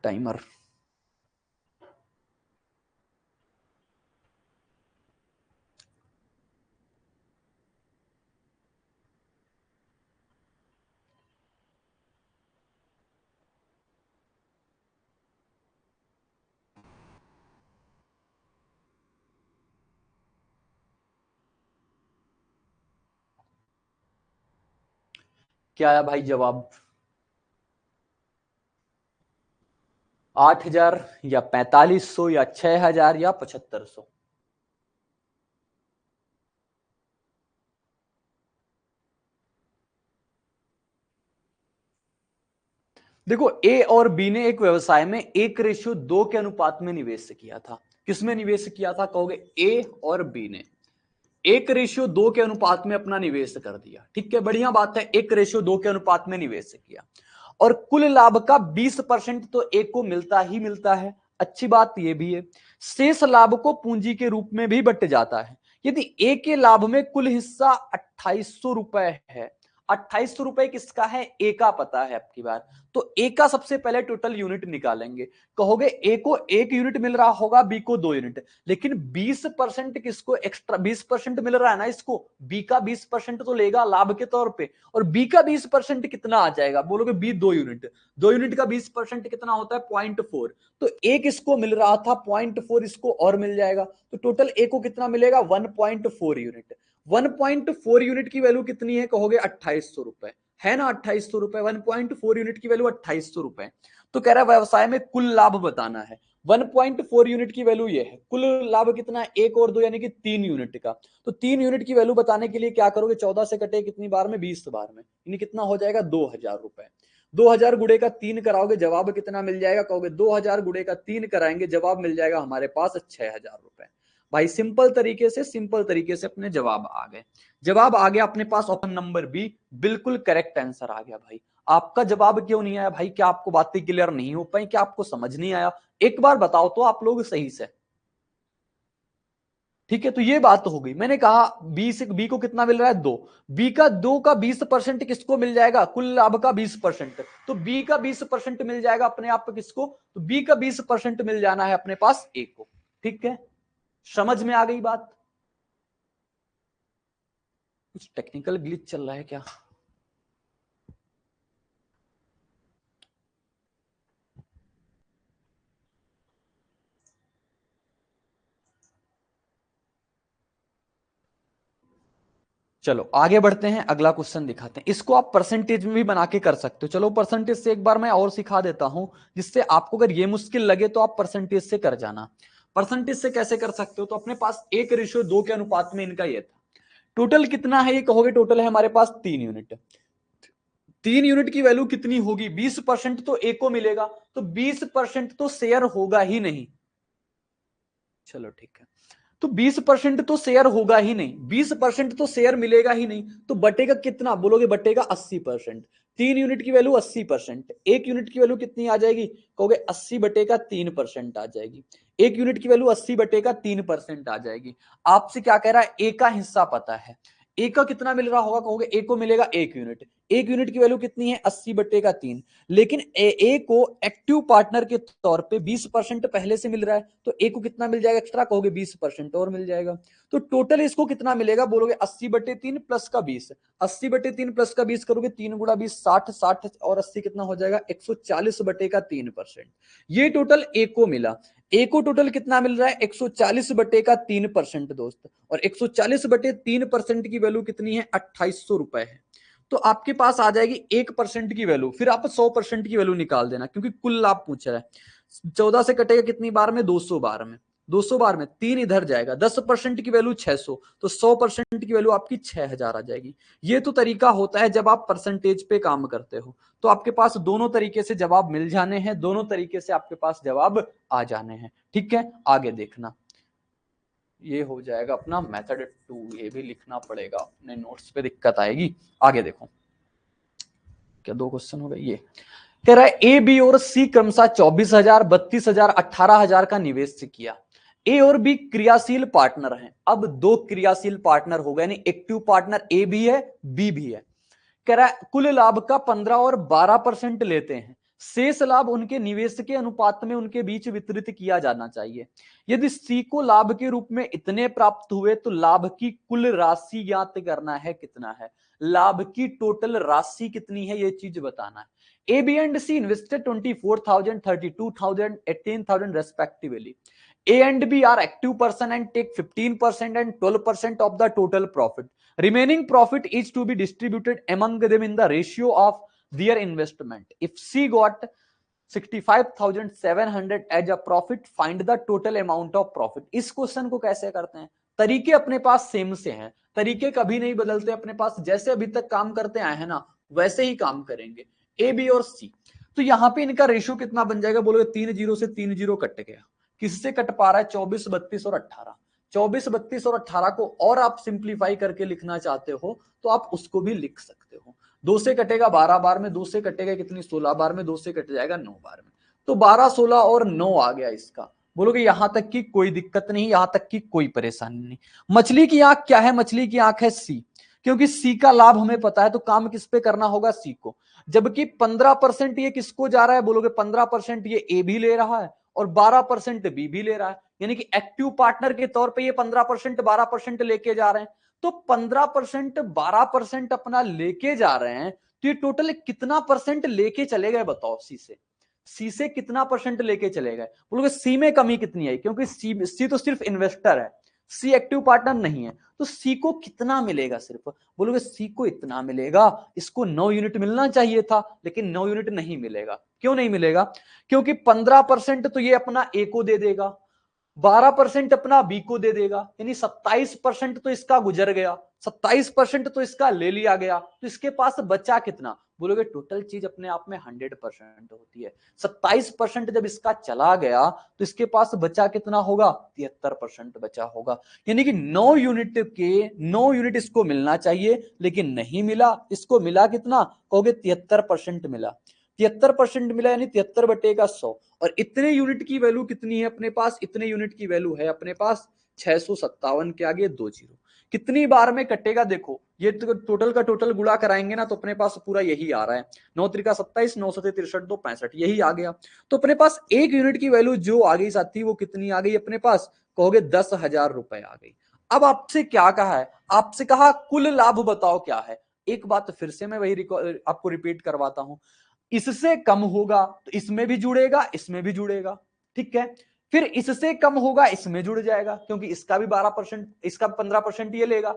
[SPEAKER 2] टाइमर। क्या आया भाई जवाब? 8,000 या 4,500 या 6,000 या 7,500? देखो, ए और बी ने एक व्यवसाय में 1:2 के अनुपात में निवेश किया था। किसमें निवेश किया था कहोगे? ए और बी ने 1:2 के अनुपात में अपना निवेश कर दिया। ठीक है, बढ़िया बात है, 1:2 के अनुपात में निवेश किया और कुल लाभ का 20% तो ए को मिलता ही मिलता है। अच्छी बात यह भी है, शेष लाभ को पूंजी के रूप में भी बट जाता है। यदि ए के लाभ में कुल हिस्सा 2,800 रुपए है, 2,800 रुपए किसका है? ए का पता है आपकी बात, तो ए का सबसे पहले टोटल यूनिट निकालेंगे। कहोगे ए को 1 यूनिट मिल रहा होगा, बी को 2 यूनिट, लेकिन 20% किसको एक्स्ट्रा 20% मिल रहा है ना इसको, बी का 20% तो लेगा लाभ के तौर पे, और बी का 20% कितना आ जाएगा? बोलोगे बी 2 यूनिट, 2 यूनिट का 20% कितना होता है? 0.4। तो एक इसको मिल रहा था 0.4, इसको और मिल जाएगा, तो टोटल ए को कितना मिलेगा? 1.4 यूनिट। 1.4 यूनिट की वैल्यू कितनी है कहोगे? 2,800 रुपए है ना, 2,800 रुपए। 1.4 यूनिट की वैल्यू 2,800 रुपए। तो कह रहा है व्यवसाय में कुल लाभ बताना है। 1.4 यूनिट की वैल्यू ये है, कुल लाभ कितना है? 1 और 2 यानी कि 3 यूनिट का। तो 3 यूनिट की वैल्यू बताने के लिए क्या करोगे? 14 से कटे कितनी बार में? 20 बार में, यानी कितना हो जाएगा? 2,000 रुपए। 2,000 गुड़े का 3 कराओगे, जवाब कितना मिल जाएगा कहोगे? 2,000 गुड़े का 3 कराएंगे, जवाब मिल जाएगा हमारे पास 6,000 रुपए। भाई सिंपल तरीके से अपने जवाब आ गए। जवाब आ गया अपने पास ऑप्शन नंबर बी, बिल्कुल करेक्ट आंसर आ गया। भाई आपका जवाब क्यों नहीं आया भाई? क्या आपको बातें क्लियर नहीं हो पाई? क्या आपको समझ नहीं आया? एक बार बताओ तो आप लोग सही से। ठीक है, तो ये बात तो हो गई। मैंने कहा बी से बी को कितना मिल रहा है? 2। बी का 2 का 20% किसको मिल जाएगा? कुल लाभ का 20%। तो बी का 20% मिल जाएगा अपने आप किसको? तो बी का 20% मिल जाना है अपने पास ए को। ठीक है, समझ में आ गई बात? कुछ टेक्निकल ग्लिच चल रहा है क्या? चलो आगे बढ़ते हैं, अगला क्वेश्चन दिखाते हैं। इसको आप परसेंटेज में भी बना के कर सकते हो। चलो परसेंटेज से एक बार मैं और सिखा देता हूं, जिससे आपको अगर ये मुश्किल लगे तो आप परसेंटेज से कर जाना। परसेंटेज से कैसे कर सकते हो? तो अपने पास 1:2 के अनुपात में इनका ये था। टोटल कितना है ये कहोगे? टोटल है हमारे पास 3 यूनिट। 3 यूनिट की वैल्यू कितनी होगी? 20% तो ए को मिलेगा, तो 20% तो शेयर होगा ही नहीं। चलो ठीक है, तो 20% तो शेयर होगा ही नहीं, 20% तो शेयर मिलेगा ही नहीं, तो बटेगा कितना? बोलोगे बटेगा 80%। 3 यूनिट की वैल्यू 80%, 1 यूनिट की वैल्यू कितनी आ जाएगी कहोगे? 80/3% आ जाएगी। 1 यूनिट की वैल्यू 80/3% आ जाएगी। आपसे क्या कह रहा है? ए का हिस्सा पता है, ए का कितना मिल रहा होगा कहोगे? ए को मिलेगा 1 यूनिट। 1 यूनिट की वैल्यू कितनी है? 80/3। लेकिन ए को एक्टिव पार्टनर के तौर पे 20% पहले से मिल रहा है, तो ए को कितना मिल जाएगा एक्स्ट्रा कहोगे? 20% और मिल जाएगा। तो टोटल इसको कितना मिलेगा? बोलोगे 80/3 प्लस का 20। 80/3 प्लस का 20 करोगे, 3 गुणा 20 60, 60 और 80 कितना हो जाएगा? 140/3%। ये टोटल ए को मिला। ए को टोटल कितना मिल रहा है? 140/3% दोस्त, और 140/3% की वैल्यू कितनी है? 2,800 रुपए है। तो आपके पास आ जाएगी 1% की वैल्यू। फिर आप 100% की वैल्यू निकाल देना, क्योंकि कुल लाभ पूछ रहा है। 14 से कटेगा कितनी बार में? 200 बार में। 200 बार में 3 इधर जाएगा, 10% की वैल्यू 600, तो 100% की वैल्यू आपकी 6,000 आ जाएगी। ये तो तरीका होता है जब आप परसेंटेज पे काम करते हो। तो आपके पास दोनों तरीके से जवाब मिल जाने हैं, दोनों तरीके से आपके पास जवाब आ जाने हैं। ठीक है, आगे देखना। ये हो जाएगा अपना मेथड 2, ये भी लिखना पड़ेगा, अपने नोट्स पे दिक्कत आएगी। आगे देखो, क्या 2 क्वेश्चन हो गए। ये कह रहा है ए बी और सी क्रमशः 24,000, 32,000, 18,000 का निवेश किया। ए और बी क्रियाशील पार्टनर हैं। अब 2 क्रियाशील पार्टनर हो गए, यानी एक्टिव पार्टनर ए भी है, बी भी है। कह रहा है कुल लाभ का 15 और 12% लेते हैं। शेष लाभ उनके निवेश के अनुपात में उनके बीच वितरित किया जाना चाहिए। यदि सी को लाभ के रूप में इतने प्राप्त हुए तो लाभ की कुल राशि ज्ञात करना है। कितना है लाभ की टोटल राशि? कितनी है ये चीज बताना है। A B and C invested 24,000, 32,000, 18,000 respectively. A and B are active person and take 15% and 12% of the total profit. Remaining profit is to be distributed among them in the ratio of their investment. If C got 65,700 as a profit, find the total amount of profit. इस question को कैसे करते हैं? तरीके अपने पास same से हैं, तरीके कभी नहीं बदलते अपने पास, जैसे अभी तक काम करते आए हैं ना वैसे ही काम करेंगे। ए, बी और सी, तो यहां पे इनका रेशियो कितना बन जाएगा बोलोगे? 3 जीरो से 3 जीरो कट गया। किससे कट पा रहा है? 24, 32 और 18। 24, 32 और 18 को और आप सिंप्लीफाई करके लिखना चाहते हो तो आप उसको भी लिख सकते हो। 2 से कटेगा 12 बार में, 2 से कटेगा कितनी 16 बार में, 2 से कट जाएगा 9 बार में, तो 12, 16 और 9 आ गया इसका। बोलोगे यहां तक की कोई दिक्कत नहीं, यहां तक की कोई परेशानी नहीं। मछली की आंख क्या है? मछली की आंख है सी, क्योंकि सी का लाभ हमें पता है तो काम किस पे करना होगा? सी को। जबकि 15% ये किसको जा रहा है? बोलोगे 15% ये ए भी ले रहा है और 12% बी भी ले रहा है, यानी कि एक्टिव पार्टनर के तौर पे ये 15% 12% लेके जा रहे हैं। तो 15% 12% अपना लेके जा रहे हैं, तो ये टोटल कितना परसेंट लेके चले गए बताओ? सी से कितना परसेंट लेके चले गए? बोलोगे सी में कमी कितनी आई? क्योंकि सी तो सिर्फ इन्वेस्टर है, सी एक्टिव पार्टनर नहीं है, तो सी को कितना मिलेगा? सिर्फ बोलोगे सी को इतना मिलेगा। इसको 9 यूनिट मिलना चाहिए था, लेकिन 9 यूनिट नहीं मिलेगा। क्यों नहीं मिलेगा? क्योंकि 15% तो ये अपना ए को दे देगा, 12% अपना बी को दे देगा, यानी 27% तो इसका गुजर गया, 27% तो इसका ले लिया गया, तो इसके पास बचा कितना? बोलोगे टोटल चीज अपने आप में 100% होती है। 27% जब इसका चला गया तो इसके पास बचा कितना होगा? 73% बचा होगा। यानी कि 9 यूनिट इसको मिलना चाहिए, लेकिन नहीं मिला। इसको मिला कितना? कहोगे 73% मिला। 73% मिला, यानी 73/100। और इतने यूनिट की वैल्यू कितनी है अपने पास? इतने यूनिट की वैल्यू है अपने पास 657 के आगे 2 जीरो। कितनी बार में कटेगा? देखो ये तो टोटल का टोटल गुणा कराएंगे ना तो अपने पास पूरा यही आ रहा है। 9 त्रिका 27, 9 सते 63, 2 65, यही आ गया। तो अपने पास एक यूनिट की वैल्यू जो आ गई साथी, वो कितनी आ गई अपने पास? कहोगे 10,000 रुपए आ गई। अब आपसे क्या कहा है? आपसे कहा कुल लाभ बताओ क्या है। एक बात फिर से मैं वही आपको रिपीट करवाता हूं, इससे कम होगा तो इसमें भी जुड़ेगा, इसमें भी जुड़ेगा, ठीक है। फिर इससे कम होगा, इसमें जुड़ जाएगा, क्योंकि इसका भी 12%, इसका 15% ये लेगा,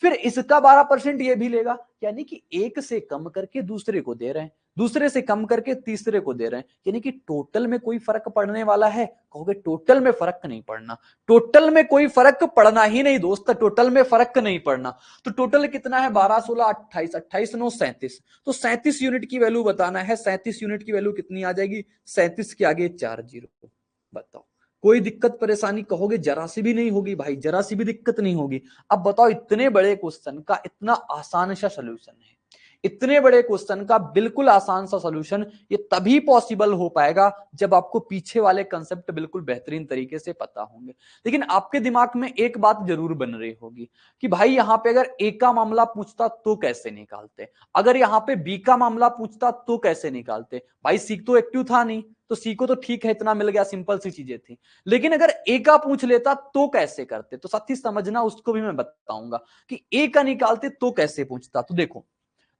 [SPEAKER 2] फिर इसका 12% ये भी लेगा। यानी कि एक से कम करके दूसरे को दे रहे हैं, दूसरे से कम करके तीसरे को दे रहे हैं, यानी कि टोटल में कोई फर्क पड़ने वाला है? कहोगे टोटल में फर्क नहीं पड़ना, टोटल में कोई फर्क पड़ना ही नहीं दोस्त, टोटल में फर्क नहीं पड़ना। तो टोटल कितना है? 12, 16, 28, 28, 9, 37। तो 37 यूनिट की वैल्यू बताना है। 37 यूनिट की वैल्यू कितनी आ जाएगी? 37 के आगे 4 जीरो। बताओ कोई दिक्कत परेशानी? कहोगे जरा सी भी नहीं होगी भाई, जरा सी भी दिक्कत नहीं होगी। अब बताओ इतने बड़े क्वेश्चन का इतना आसान सा सोल्यूशन है, इतने बड़े क्वेश्चन का बिल्कुल आसान सा सॉल्यूशन ये तभी पॉसिबल हो पाएगा जब आपको पीछे वाले कंसेप्ट बिल्कुल बेहतरीन तरीके से पता होंगे। लेकिन आपके दिमाग में एक बात जरूर बन रही होगी कि भाई यहां पे अगर ए का मामला पूछता तो कैसे निकालते, अगर यहां पे बी का मामला पूछता तो कैसे निकालते। भाई सी तो एक्टिव था नहीं, तो सी को तो ठीक है इतना मिल गया, सिंपल सी चीजें थी। लेकिन अगर ए का पूछ लेता तो कैसे करते? तो साथी समझना, उसको भी मैं बताऊंगा कि ए का निकालते तो कैसे पूछता। तो देखो,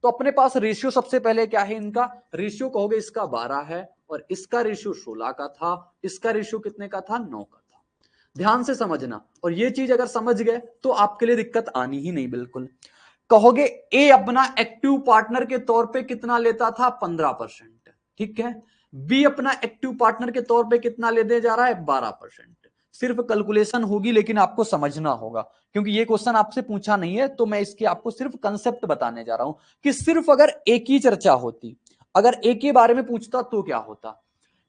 [SPEAKER 2] तो अपने पास रेशियो सबसे पहले क्या है इनका? रेशियो कहोगे इसका 12 है और इसका रेशियो 16 का था, इसका रेशियो कितने का था? 9 का था। ध्यान से समझना, और ये चीज अगर समझ गए तो आपके लिए दिक्कत आनी ही नहीं बिल्कुल। कहोगे ए अपना एक्टिव पार्टनर के तौर पे कितना लेता था? 15%, ठीक है। बी अपना एक्टिव पार्टनर के तौर पे कितना लेने जा रहा है? 12%। सिर्फ कैलकुलेशन होगी, लेकिन आपको समझना होगा, क्योंकि ये क्वेश्चन आपसे पूछा नहीं है, तो मैं इसकी आपको सिर्फ कंसेप्ट बताने जा रहा हूं कि सिर्फ अगर एक ही चर्चा होती, अगर एक के बारे में पूछता तो क्या होता।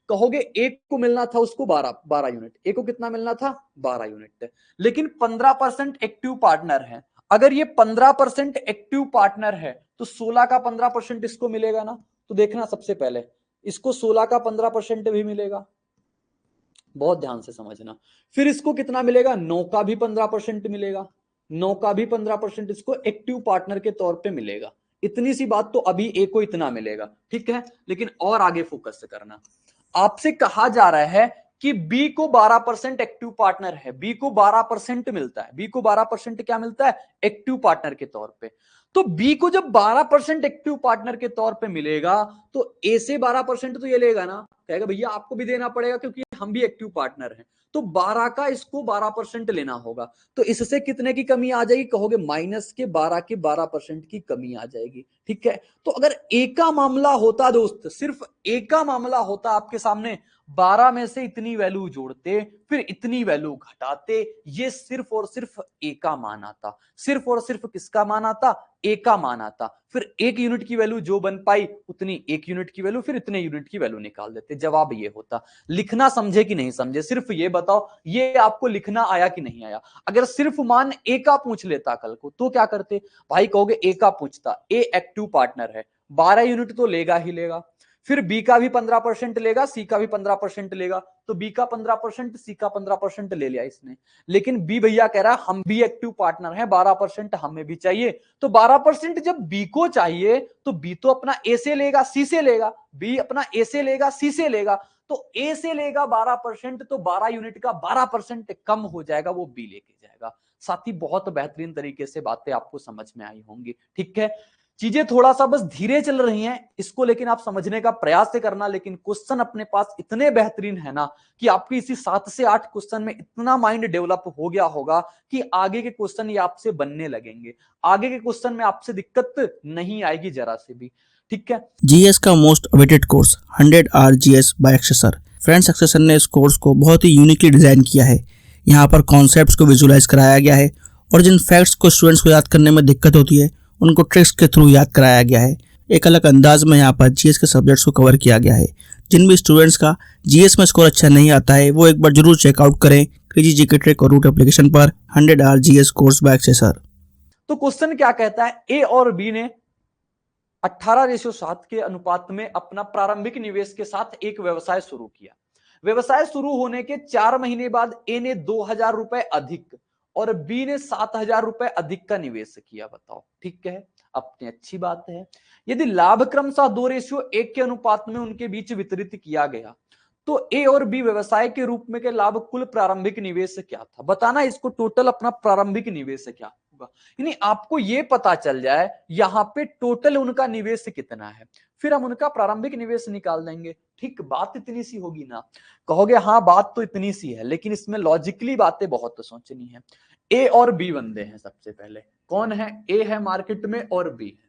[SPEAKER 2] कहोगे एक को मिलना था उसको 12 यूनिट, एक को कितना मिलना था? 12 यूनिट, लेकिन 15% एक्टिव पार्टनर है। अगर ये 15% एक्टिव पार्टनर है तो 16 का 15% इसको मिलेगा ना। तो देखना सबसे पहले इसको 16 का 15% भी मिलेगा, बहुत ध्यान से समझना। फिर इसको कितना मिलेगा? 9 का भी 15% मिलेगा, 9 का भी 15% इसको एक्टिव पार्टनर के तौर पे मिलेगा। इतनी सी बात तो अभी ए को इतना मिलेगा, ठीक है। लेकिन और आगे फोकस करना, आपसे कहा जा रहा है कि बी को 12% एक्टिव पार्टनर है, बी को 12% मिलता है, बी को 12% क्या मिलता है? एक्टिव पार्टनर के तौर पे। तो बी को जब 12% एक्टिव पार्टनर के तौर पे मिलेगा तो ए से 12% तो ये लेगा ना, कहेगा भैया आपको भी देना पड़ेगा क्योंकि हम भी एक्टिव पार्टनर हैं। तो 12 का इसको 12% लेना होगा। तो इससे कितने की कमी आ जाएगी? कहोगे माइनस के 12% की कमी आ जाएगी। ठीक है, तो अगर ए का मामला होता दोस्त, सिर्फ ए का मामला होता आपके सामने, 12 में से इतनी वैल्यू जोड़ते, फिर इतनी वैल्यू घटाते, ये सिर्फ और सिर्फ ए का मान आता। सिर्फ और सिर्फ किसका मान आता? ए का मान आता। फिर 1 यूनिट की वैल्यू जो बन पाई उतनी 1 यूनिट की वैल्यू, फिर इतने यूनिट की वैल्यू निकाल देते। जवाब ये होता। लिखना समझे कि नहीं समझे, सिर्फ ये बताओ, ये आपको लिखना आया कि नहीं आया? अगर सिर्फ मान ए का पूछ लेता कल को तो क्या करते भाई? कहोगे ए का पूछता, ए एक्टिव पार्टनर है, 12 यूनिट तो लेगा ही लेगा, फिर बी का भी 15% लेगा, सी का भी 15% लेगा, तो बी का 15%, सी का 15% ले लिया इसने। लेकिन बी भैया कह रहा है हम भी एक्टिव पार्टनर हैं, 12% हमें भी चाहिए। तो 12% जब बी को चाहिए तो बी तो अपना ए से लेगा, सी से लेगा, बी अपना ए से लेगा, सी से लेगा, तो ए से लेगा 12%, तो 12 यूनिट का 12% कम हो जाएगा, वो बी लेके जाएगा। साथी बहुत बेहतरीन तरीके से बातें आपको समझ में आई होंगी। ठीक है, चीजें थोड़ा सा बस धीरे चल रही हैं इसको, लेकिन आप समझने का प्रयास से करना। लेकिन क्वेश्चन अपने पास इतने बेहतरीन है ना कि आपकी इसी 7 से 8 क्वेश्चन में इतना माइंड डेवलप हो गया होगा कि आगे के क्वेश्चन ये आपसे बनने लगेंगे। आगे के क्वेश्चन में आपसे दिक्कत नहीं आएगी जरा से भी। ठीक है,
[SPEAKER 1] जीएस का most awaited course 100 hour GS by एक्सेसर। फ्रेंड्स, एक्सेसर ने इस कोर्स को बहुत ही यूनिकली डिजाइन किया है। यहाँ पर कॉन्सेप्ट्स को विजुलाइज कराया गया है और जिन फैक्ट्स को स्टूडेंट्स को याद करने में दिक्कत होती है उनको ट्रिक्स के थ्रू याद कराया गया है। एक अलग अंदाज में यहाँ पर जीएस के सब्जेक्ट्स को कवर किया गया है। जिन भी स्टूडेंट्स का जीएस में स्कोर अच्छा नहीं आता है वो एक बार जरूर चेकआउट करें क्रेजी जीके ट्रिक और रूट एप्लीकेशन पर 100 आवर जीएस कोर्स बाय एक्सेसर।
[SPEAKER 2] तो क्वेश्चन क्या कहता है? ए और बी ने 18:7 के अनुपात में अपना प्रारंभिक निवेश के साथ एक व्यवसाय शुरू किया। व्यवसाय शुरू होने के 4 महीने बाद ए ने 2,000 रुपए अधिक और बी ने 7,000 रुपए अधिक का निवेश किया। बताओ, ठीक है, अपनी अच्छी बात है। यदि लाभ क्रमशः 2:1 के अनुपात में उनके बीच वितरित किया गया तो ए और बी व्यवसाय के रूप में के लाभ कुल प्रारंभिक निवेश क्या था? बताना इसको, टोटल अपना प्रारंभिक निवेश क्या होगा। यानी आपको ये पता चल जाए यहाँ पे टोटल उनका निवेश कितना है, फिर हम उनका प्रारंभिक निवेश निकाल देंगे। ठीक, बात इतनी सी होगी ना? कहोगे हाँ बात तो इतनी सी है, लेकिन इसमें लॉजिकली बातें बहुत सोचनी है। ए और बी बंदे हैं। सबसे पहले कौन है? ए है मार्केट में और बी है।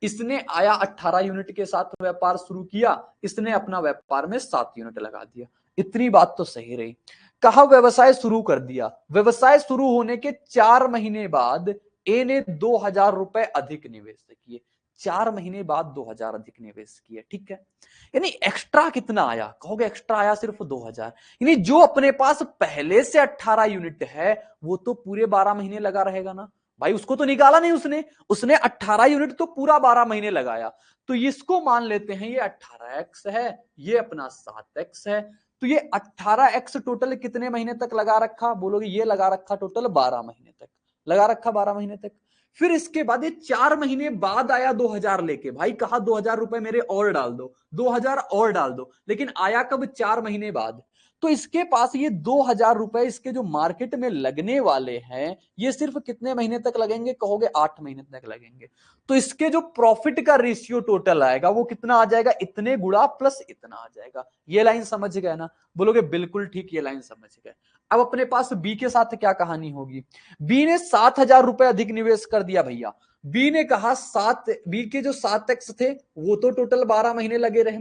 [SPEAKER 2] इसने आया 18 यूनिट के साथ व्यापार शुरू किया, इसने अपना व्यापार में 7 यूनिट लगा दिया। इतनी बात तो सही रही। कहा व्यवसाय शुरू कर दिया। व्यवसाय शुरू होने के 4 महीने बाद ए ने 2,000 रुपए अधिक निवेश किए। 4 महीने बाद 2,000 अधिक निवेश किए। ठीक है, यानी एक्स्ट्रा कितना आया? कहोगे एक्स्ट्रा आया सिर्फ 2,000। यानी जो अपने पास पहले से 18 यूनिट है वो तो पूरे 12 महीने लगा रहेगा ना भाई। उसको तो निकाला नहीं उसने, उसने 18 यूनिट तो पूरा 12 महीने लगाया। तो इसको मान लेते हैं ये 18x है, ये अपना 7x है। तो ये 18x टोटल कितने महीने तक लगा रखा? बोलोगे ये लगा रखा टोटल 12 महीने तक लगा रखा, 12 महीने तक। फिर इसके बाद ये 4 महीने बाद आया 2,000 लेके। भाई कहा 2,000 रुपए मेरे और डाल दो, 2,000 और डाल दो, लेकिन आया कब? 4 महीने बाद। तो इसके पास ये 2,000 रुपए इसके जो मार्केट में लगने वाले हैं ये सिर्फ कितने महीने तक लगेंगे? कहोगे 8 महीने तक लगेंगे। तो इसके जो प्रॉफिट का रेशियो टोटल आएगा वो कितना आ जाएगा? इतने गुणा प्लस इतना आ जाएगा। ये लाइन समझ गए ना? बोलोगे बिल्कुल ठीक, ये लाइन समझ गए। अब अपने पास बी के साथ क्या कहानी होगी? बी ने 7,000 रुपए अधिक निवेश कर दिया भैया। बी ने कहा बी के जो 7x थे वो तो टोटल 12 महीने लगे रहे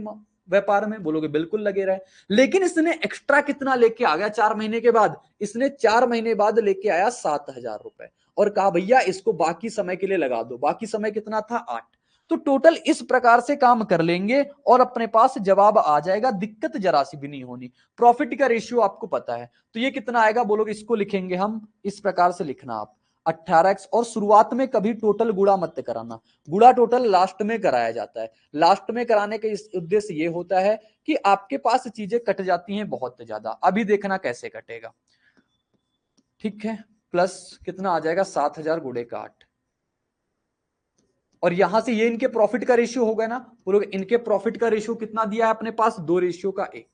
[SPEAKER 2] व्यापार में। बोलोगे बिल्कुल लगे रहे, लेकिन इसने एक्स्ट्रा कितना लेके आ गया 4 महीने के बाद? इसने 4 महीने बाद लेके आया 7,000 रुपए और कहा भैया इसको बाकी समय के लिए लगा दो। बाकी समय कितना था? 8। तो टोटल इस प्रकार से काम कर लेंगे और अपने पास जवाब आ जाएगा। दिक्कत जरा सी भी नहीं होनी। प्रॉफिट का रेशियो आपको पता है, तो ये कितना आएगा? बोलोगे इसको लिखेंगे हम इस प्रकार से, लिखना आप 18x। और शुरुआत में कभी टोटल गुणा मत कराना, गुणा टोटल लास्ट में कराया जाता है। लास्ट में कराने का इस उद्देश्य ये होता है कि आपके पास चीजें कट जाती हैं बहुत ज्यादा। अभी देखना कैसे कटेगा। ठीक है, प्लस कितना आ जाएगा? 7,000 गुणे का 8। और यहां से ये इनके प्रॉफिट का रेशियो होगा ना। बोलोगे इनके प्रॉफिट का रेशियो कितना दिया है अपने पास? 2:1।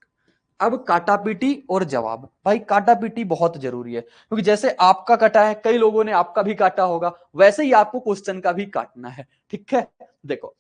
[SPEAKER 2] अब काटा पीटी और जवाब। भाई काटा पीटी बहुत जरूरी है, क्योंकि जैसे आपका कटा है, कई लोगों ने आपका भी काटा होगा, वैसे ही आपको क्वेश्चन का भी काटना है। ठीक है, देखो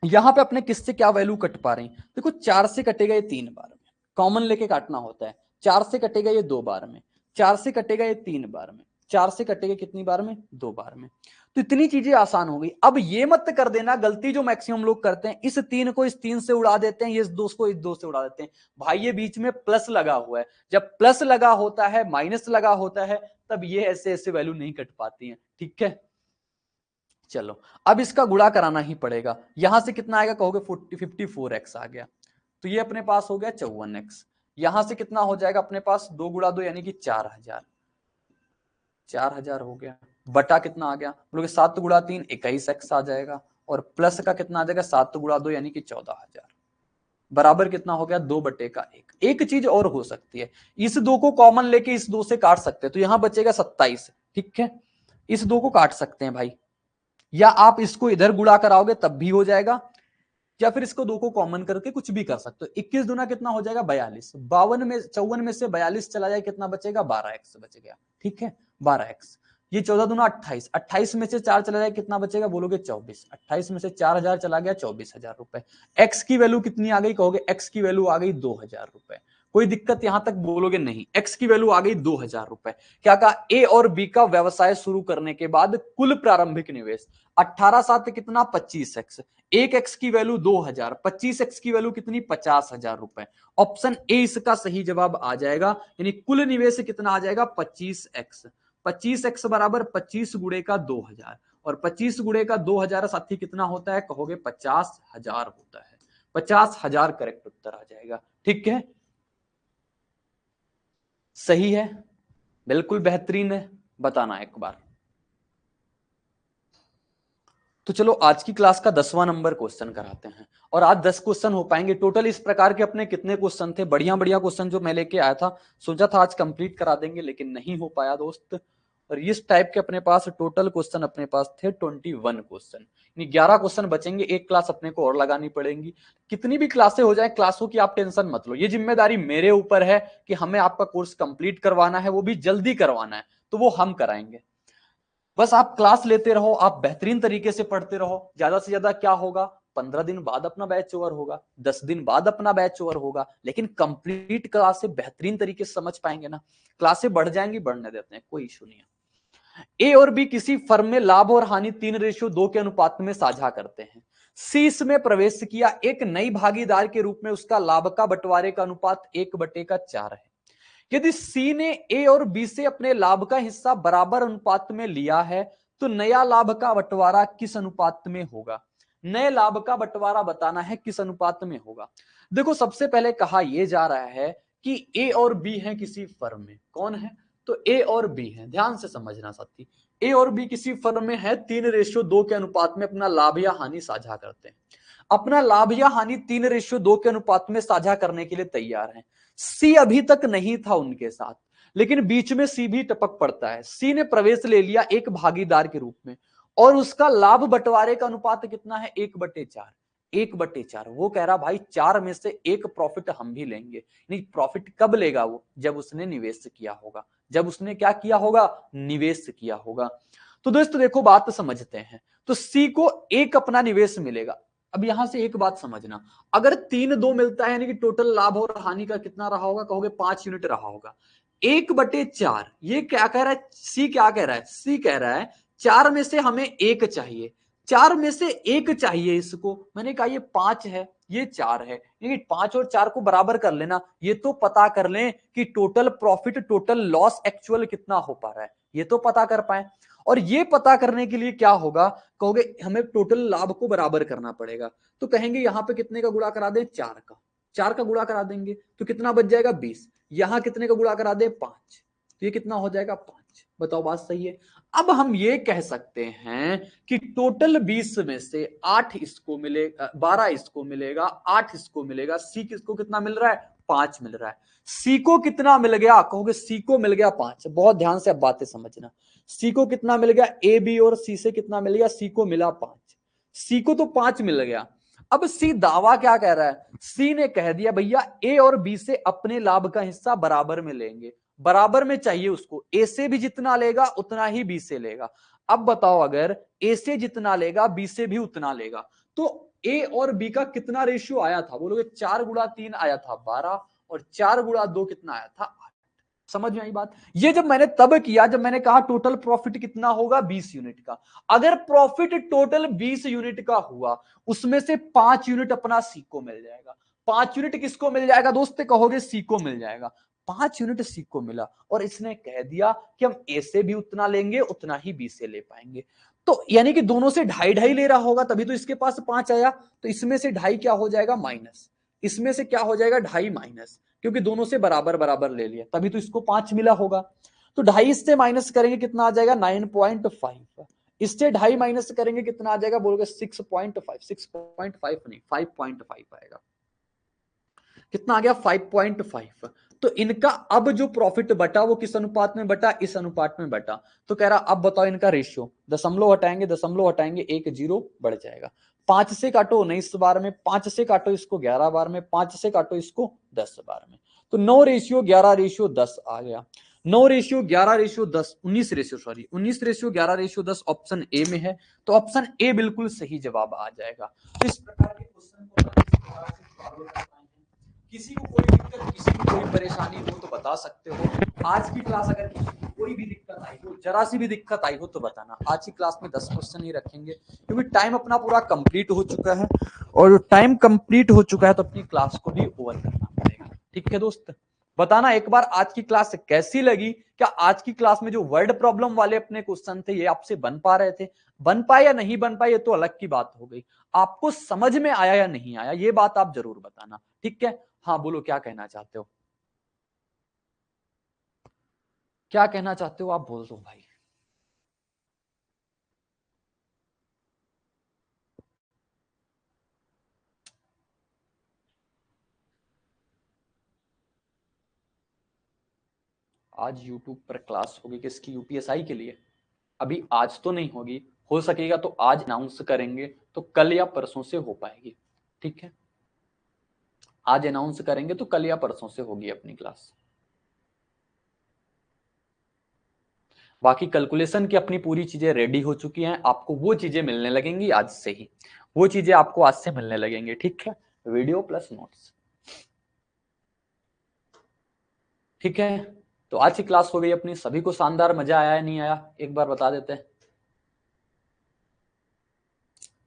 [SPEAKER 2] यहां पे अपने किससे क्या वैल्यू कट पा रही? देखो 4 से कटेगा ये 3 बार में, कॉमन लेके काटना होता है। 4 से कटेगा ये 2 बार में, 4 से कटेगा ये 3 बार में, 4 से कटेगा कितनी बार में, 2 बार में। तो इतनी चीजें आसान हो गई। अब ये मत कर देना गलती जो मैक्सिमम लोग करते हैं, इस 3 को इस 3 से उड़ा देते हैं, ये इस 2 को इस 2 से उड़ा देते हैं। भाई ये बीच में प्लस लगा हुआ है, जब प्लस लगा होता है, माइनस लगा होता है, तब ये ऐसे ऐसे वैल्यू नहीं कट पाती है। ठीक है, चलो अब इसका गुणा कराना ही पड़ेगा। यहां से कितना आएगा कहोगे, 54x आ गया, तो ये अपने पास हो गया 54x। यहां से कितना हो जाएगा अपने पास, 2 गुणा 2 यानी कि 4000, 4000 हो गया, बटा कितना आ गया बोलोगे 7 गुणा 3 21x आ जाएगा, और प्लस का कितना आ जाएगा 7 गुणा 2 यानी कि 14000, बराबर कितना हो गया 2/1। एक चीज और हो सकती है, इस 2 को कॉमन लेके इस 2 से काट सकते हैं, तो यहां बचेगा 27। ठीक है, इस 2 को काट सकते हैं भाई, या आप इसको इधर गुणा कराओगे तब भी हो जाएगा, या फिर इसको 2 को कॉमन करके कुछ भी कर सकते हो। 21 दूना कितना हो जाएगा 42, 54 में से 42 चला जाए कितना बचेगा, 12x बच गया। ठीक है, 12x। ये 14 दूना 28, 28 में से 4 चला जाए कितना बचेगा, बोलोगे 24, 28 में से 4000 चला गया 24000 रुपए। x की वैल्यू कितनी आ गई कहोगे, x की वैल्यू आ गई 2000 रुपए। कोई दिक्कत यहां तक, बोलोगे नहीं, x की वैल्यू आ गई 2000 रुपए। क्या कहा, ए और बी का व्यवसाय शुरू करने के बाद कुल प्रारंभिक निवेश 18 7 कितना 25x, 1x की वैल्यू 2000, 25x की वैल्यू कितनी 50,000 रुपए। ऑप्शन ए इसका सही जवाब आ जाएगा, यानी कुल निवेश कितना आ जाएगा 25x। 25x बराबर 25 गुणे का 2000, और 25 गुणे का 2000 साथी कितना होता है कहोगे 50,000 होता है। 50,000 करेक्ट उत्तर आ जाएगा। ठीक है, सही है, बिल्कुल बेहतरीन है, बताना एक बार। तो चलो आज की क्लास का 10वां नंबर क्वेश्चन कराते हैं, और आज 10 क्वेश्चन हो पाएंगे टोटल। इस प्रकार के अपने कितने क्वेश्चन थे, बढ़िया बढ़िया क्वेश्चन जो मैं लेके आया था, सोचा था आज कंप्लीट करा देंगे, लेकिन नहीं हो पाया दोस्त। और इस टाइप के अपने पास टोटल क्वेश्चन अपने पास थे 21 क्वेश्चन, यानी 11 क्वेश्चन बचेंगे, एक क्लास अपने को और लगानी पड़ेगी। कितनी भी क्लासें हो जाए, क्लासों की आप टेंशन मत लो, ये जिम्मेदारी मेरे ऊपर है कि हमें आपका कोर्स कंप्लीट करवाना है, वो भी जल्दी करवाना है, तो वो हम कराएंगे। बस आप क्लास लेते रहो, आप बेहतरीन तरीके से पढ़ते रहो। ज्यादा से ज्यादा क्या होगा, 15 दिन बाद अपना बैच ओवर होगा, 10 दिन बाद अपना बैच ओवर होगा, लेकिन कंप्लीट क्लास से बेहतरीन तरीके से समझ पाएंगे ना। क्लासें बढ़ जाएंगी, बढ़ने देते हैं, कोई इशू नहीं है। ए और बी किसी फर्म में लाभ और हानि 3:2 के अनुपात में साझा करते हैं। सी इसमें प्रवेश किया, एक नई भागीदार के रूप में उसका लाभ का बंटवारे का अनुपात 1/4 है। यदि सी ने ए और बी से अपने लाभ का हिस्सा बराबर अनुपात में लिया है, तो नया लाभ का बंटवारा किस अनुपात में होगा। नए लाभ का बंटवारा बताना है किस अनुपात में होगा। देखो सबसे पहले कहा यह जा रहा है कि ए और बी है किसी फर्म में, कौन है, तो ए और बी है, ध्यान से समझना साथी। ए और बी किसी फर्म में है, 3:2 के अनुपात में अपना लाभ या हानि साझा करते हैं। अपना लाभ या हानि 3:2 के अनुपात में साझा करने के लिए तैयार हैं। सी अभी तक नहीं था उनके साथ, लेकिन बीच में सी भी टपक पड़ता है। सी ने प्रवेश ले लिया एक भागीदार के रूप में, और उसका लाभ बंटवारे का अनुपात कितना है 1/4। 1/4 वो कह रहा भाई 4 में से एक प्रॉफिट हम भी लेंगे। नहीं, प्रॉफिट कब लेगा वो, जब उसने निवेश किया होगा, जब उसने क्या किया होगा, निवेश किया होगा। तो दोस्तों देखो बात समझते हैं, तो सी को एक अपना निवेश मिलेगा। अब यहां से एक बात समझना, अगर 3/2 मिलता है, यानी कि टोटल लाभ और हानि का कितना रहा होगा कहोगे 5 यूनिट रहा होगा। 1/4 ये क्या कह रहा है, सी क्या कह रहा है, सी कह रहा है 4 में से हमें 1 चाहिए, 4 में से 1 चाहिए इसको। मैंने कहा ये 5 है, ये 4 है, लेकिन 5 और 4 को बराबर कर लेना। ये तो पता कर लें कि total profit total loss actual कितना हो पा रहा है, ये तो पता कर पाए। और ये पता करने के लिए क्या होगा, कहोगे हमें टोटल लाभ को बराबर करना पड़ेगा। तो कहेंगे यहां पे कितने का गुणा करा दें, 4 का गुणा करा देंगे, तो कितना बच जाएगा 20। यहां कितने का गुणा करा दें 5, तो ये कितना हो जाएगा 5। बताओ बात सही है। अब हम ये कह सकते हैं कि टोटल 20 में से 8 इसको मिलेगा, 12 इसको मिलेगा, 8 इसको मिलेगा। सी किसको कितना मिल रहा है, 5 मिल रहा है। सी को कितना मिल गया, कहोगे सी को मिल गया 5। बहुत ध्यान से अब बातें समझना, सी को कितना मिल गया, ए बी और सी से कितना मिल गया, सी को मिला 5। सी को तो 5 मिल गया। अब सी दावा क्या कह रहा है, सी ने कह दिया भैया ए और बी से अपने लाभ का हिस्सा बराबर में लेंगे। बराबर में चाहिए उसको, ए से भी जितना लेगा उतना ही बी से लेगा। अब बताओ अगर ए से जितना लेगा बी से भी उतना लेगा, तो ए और बी का कितना रेशियो आया था, बोलोगे 4 गुणा 3 आया था 12, और 4 गुणा 2 कितना आया था 8। समझ में आई बात? ये जब मैंने तब किया जब मैंने कहा टोटल प्रॉफिट कितना होगा 20 यूनिट का। अगर प्रॉफिट टोटल 20 यूनिट का हुआ उसमें से 5 यूनिट अपना सी को मिल जाएगा। 5 यूनिट किसको मिल जाएगा दोस्त? कहोगे सी को मिल जाएगा। 5 यूनिट सी को मिला और इसने कह दिया कि हम ए से भी उतना लेंगे उतना ही बी से ले पाएंगे। तो यानी कि दोनों से 2.5 ले रहा होगा तभी तो इसके पास 5 आया। तो इसमें से 2.5 क्या हो जाएगा माइनस, इसमें से क्या हो जाएगा 2.5 माइनस, क्योंकि दोनों से बराबर बराबर ले लिया तभी तो इसको 5 मिला होगा। तो 2.5 इससे माइनस करेंगे कितना आ जाएगा 9.5। इससे 2.5 माइनस करेंगे कितना आ जाएगा बोलोगे 6.5। 6.5 नहीं 5.5 आएगा। कितना आ गया 5.5। तो इनका अब जो प्रॉफिट बटा वो किस अनुपात में बटा? इस अनुपात में बटा। तो कह रहा अब बताओ इनका रेशियो, दशमलव हटाएंगे 1 0 बढ़ जाएगा। 5 से काटो 19 बार में, 5 से काटो इसको 11 बार में, 5 से काटो इसको 10 बार में। तो 9:11:10 आ गया। 9:11:10 19:11:10 ऑप्शन ए में है। तो ऑप्शन ए बिल्कुल सही जवाब आ जाएगा। तो इस प्रकार के क्वेश्चन को किसी को कोई दिक्कत, किसी को कोई परेशानी हो तो बता सकते हो। आज की क्लास अगर किसी को कोई भी दिक्कत आई हो, जरा सी भी दिक्कत आई हो तो बताना। आज की क्लास में 10 क्वेश्चन ही रखेंगे क्योंकि टाइम अपना पूरा कंप्लीट हो चुका है और टाइम कंप्लीट हो चुका है तो अपनी क्लास को भी ओवर करना पड़ेगा। ठीक है दोस्त, बताना एक बार आज की क्लास कैसी लगी। क्या आज की क्लास में जो वर्ड प्रॉब्लम वाले अपने क्वेश्चन थे ये आपसे बन पा रहे थे? बन पाए या नहीं बन पाए ये तो अलग की बात हो गई। आपको समझ में आया या नहीं आया ये बात आप जरूर बताना। ठीक है, हाँ बोलो क्या कहना चाहते हो, क्या कहना चाहते हो आप बोल दो भाई। आज YouTube पर क्लास होगी किसकी? यूपीएसआई के लिए। अभी आज तो नहीं होगी, हो सकेगा तो आज अनाउंस करेंगे तो कल या परसों से हो पाएगी। ठीक है, आज अनाउंस करेंगे तो कल या परसों से होगी अपनी क्लास। बाकी कैलकुलेशन की अपनी पूरी चीजें रेडी हो चुकी हैं, आपको वो चीजें मिलने लगेंगी आज से ही, वो चीजें आपको आज से मिलने लगेंगी। ठीक है, वीडियो प्लस नोट्स। ठीक है, तो आज की क्लास हो गई अपनी। सभी को शानदार मजा आया है नहीं आया एक बार बता देते हैं।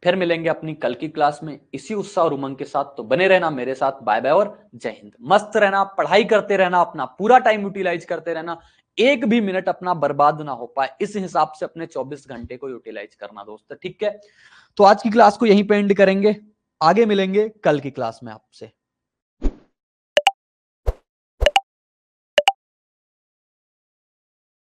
[SPEAKER 2] फिर मिलेंगे अपनी कल की क्लास में इसी उत्साह और उमंग के साथ। तो बने रहना मेरे साथ। बाय बाय और जय हिंद। मस्त रहना, पढ़ाई करते रहना, अपना पूरा टाइम यूटिलाइज करते रहना, एक भी मिनट अपना बर्बाद ना हो पाए इस हिसाब से अपने 24 घंटे को यूटिलाइज करना दोस्त। ठीक है, तो आज की क्लास को यहीं पे एंड करेंगे, आगे मिलेंगे कल की क्लास में आपसे।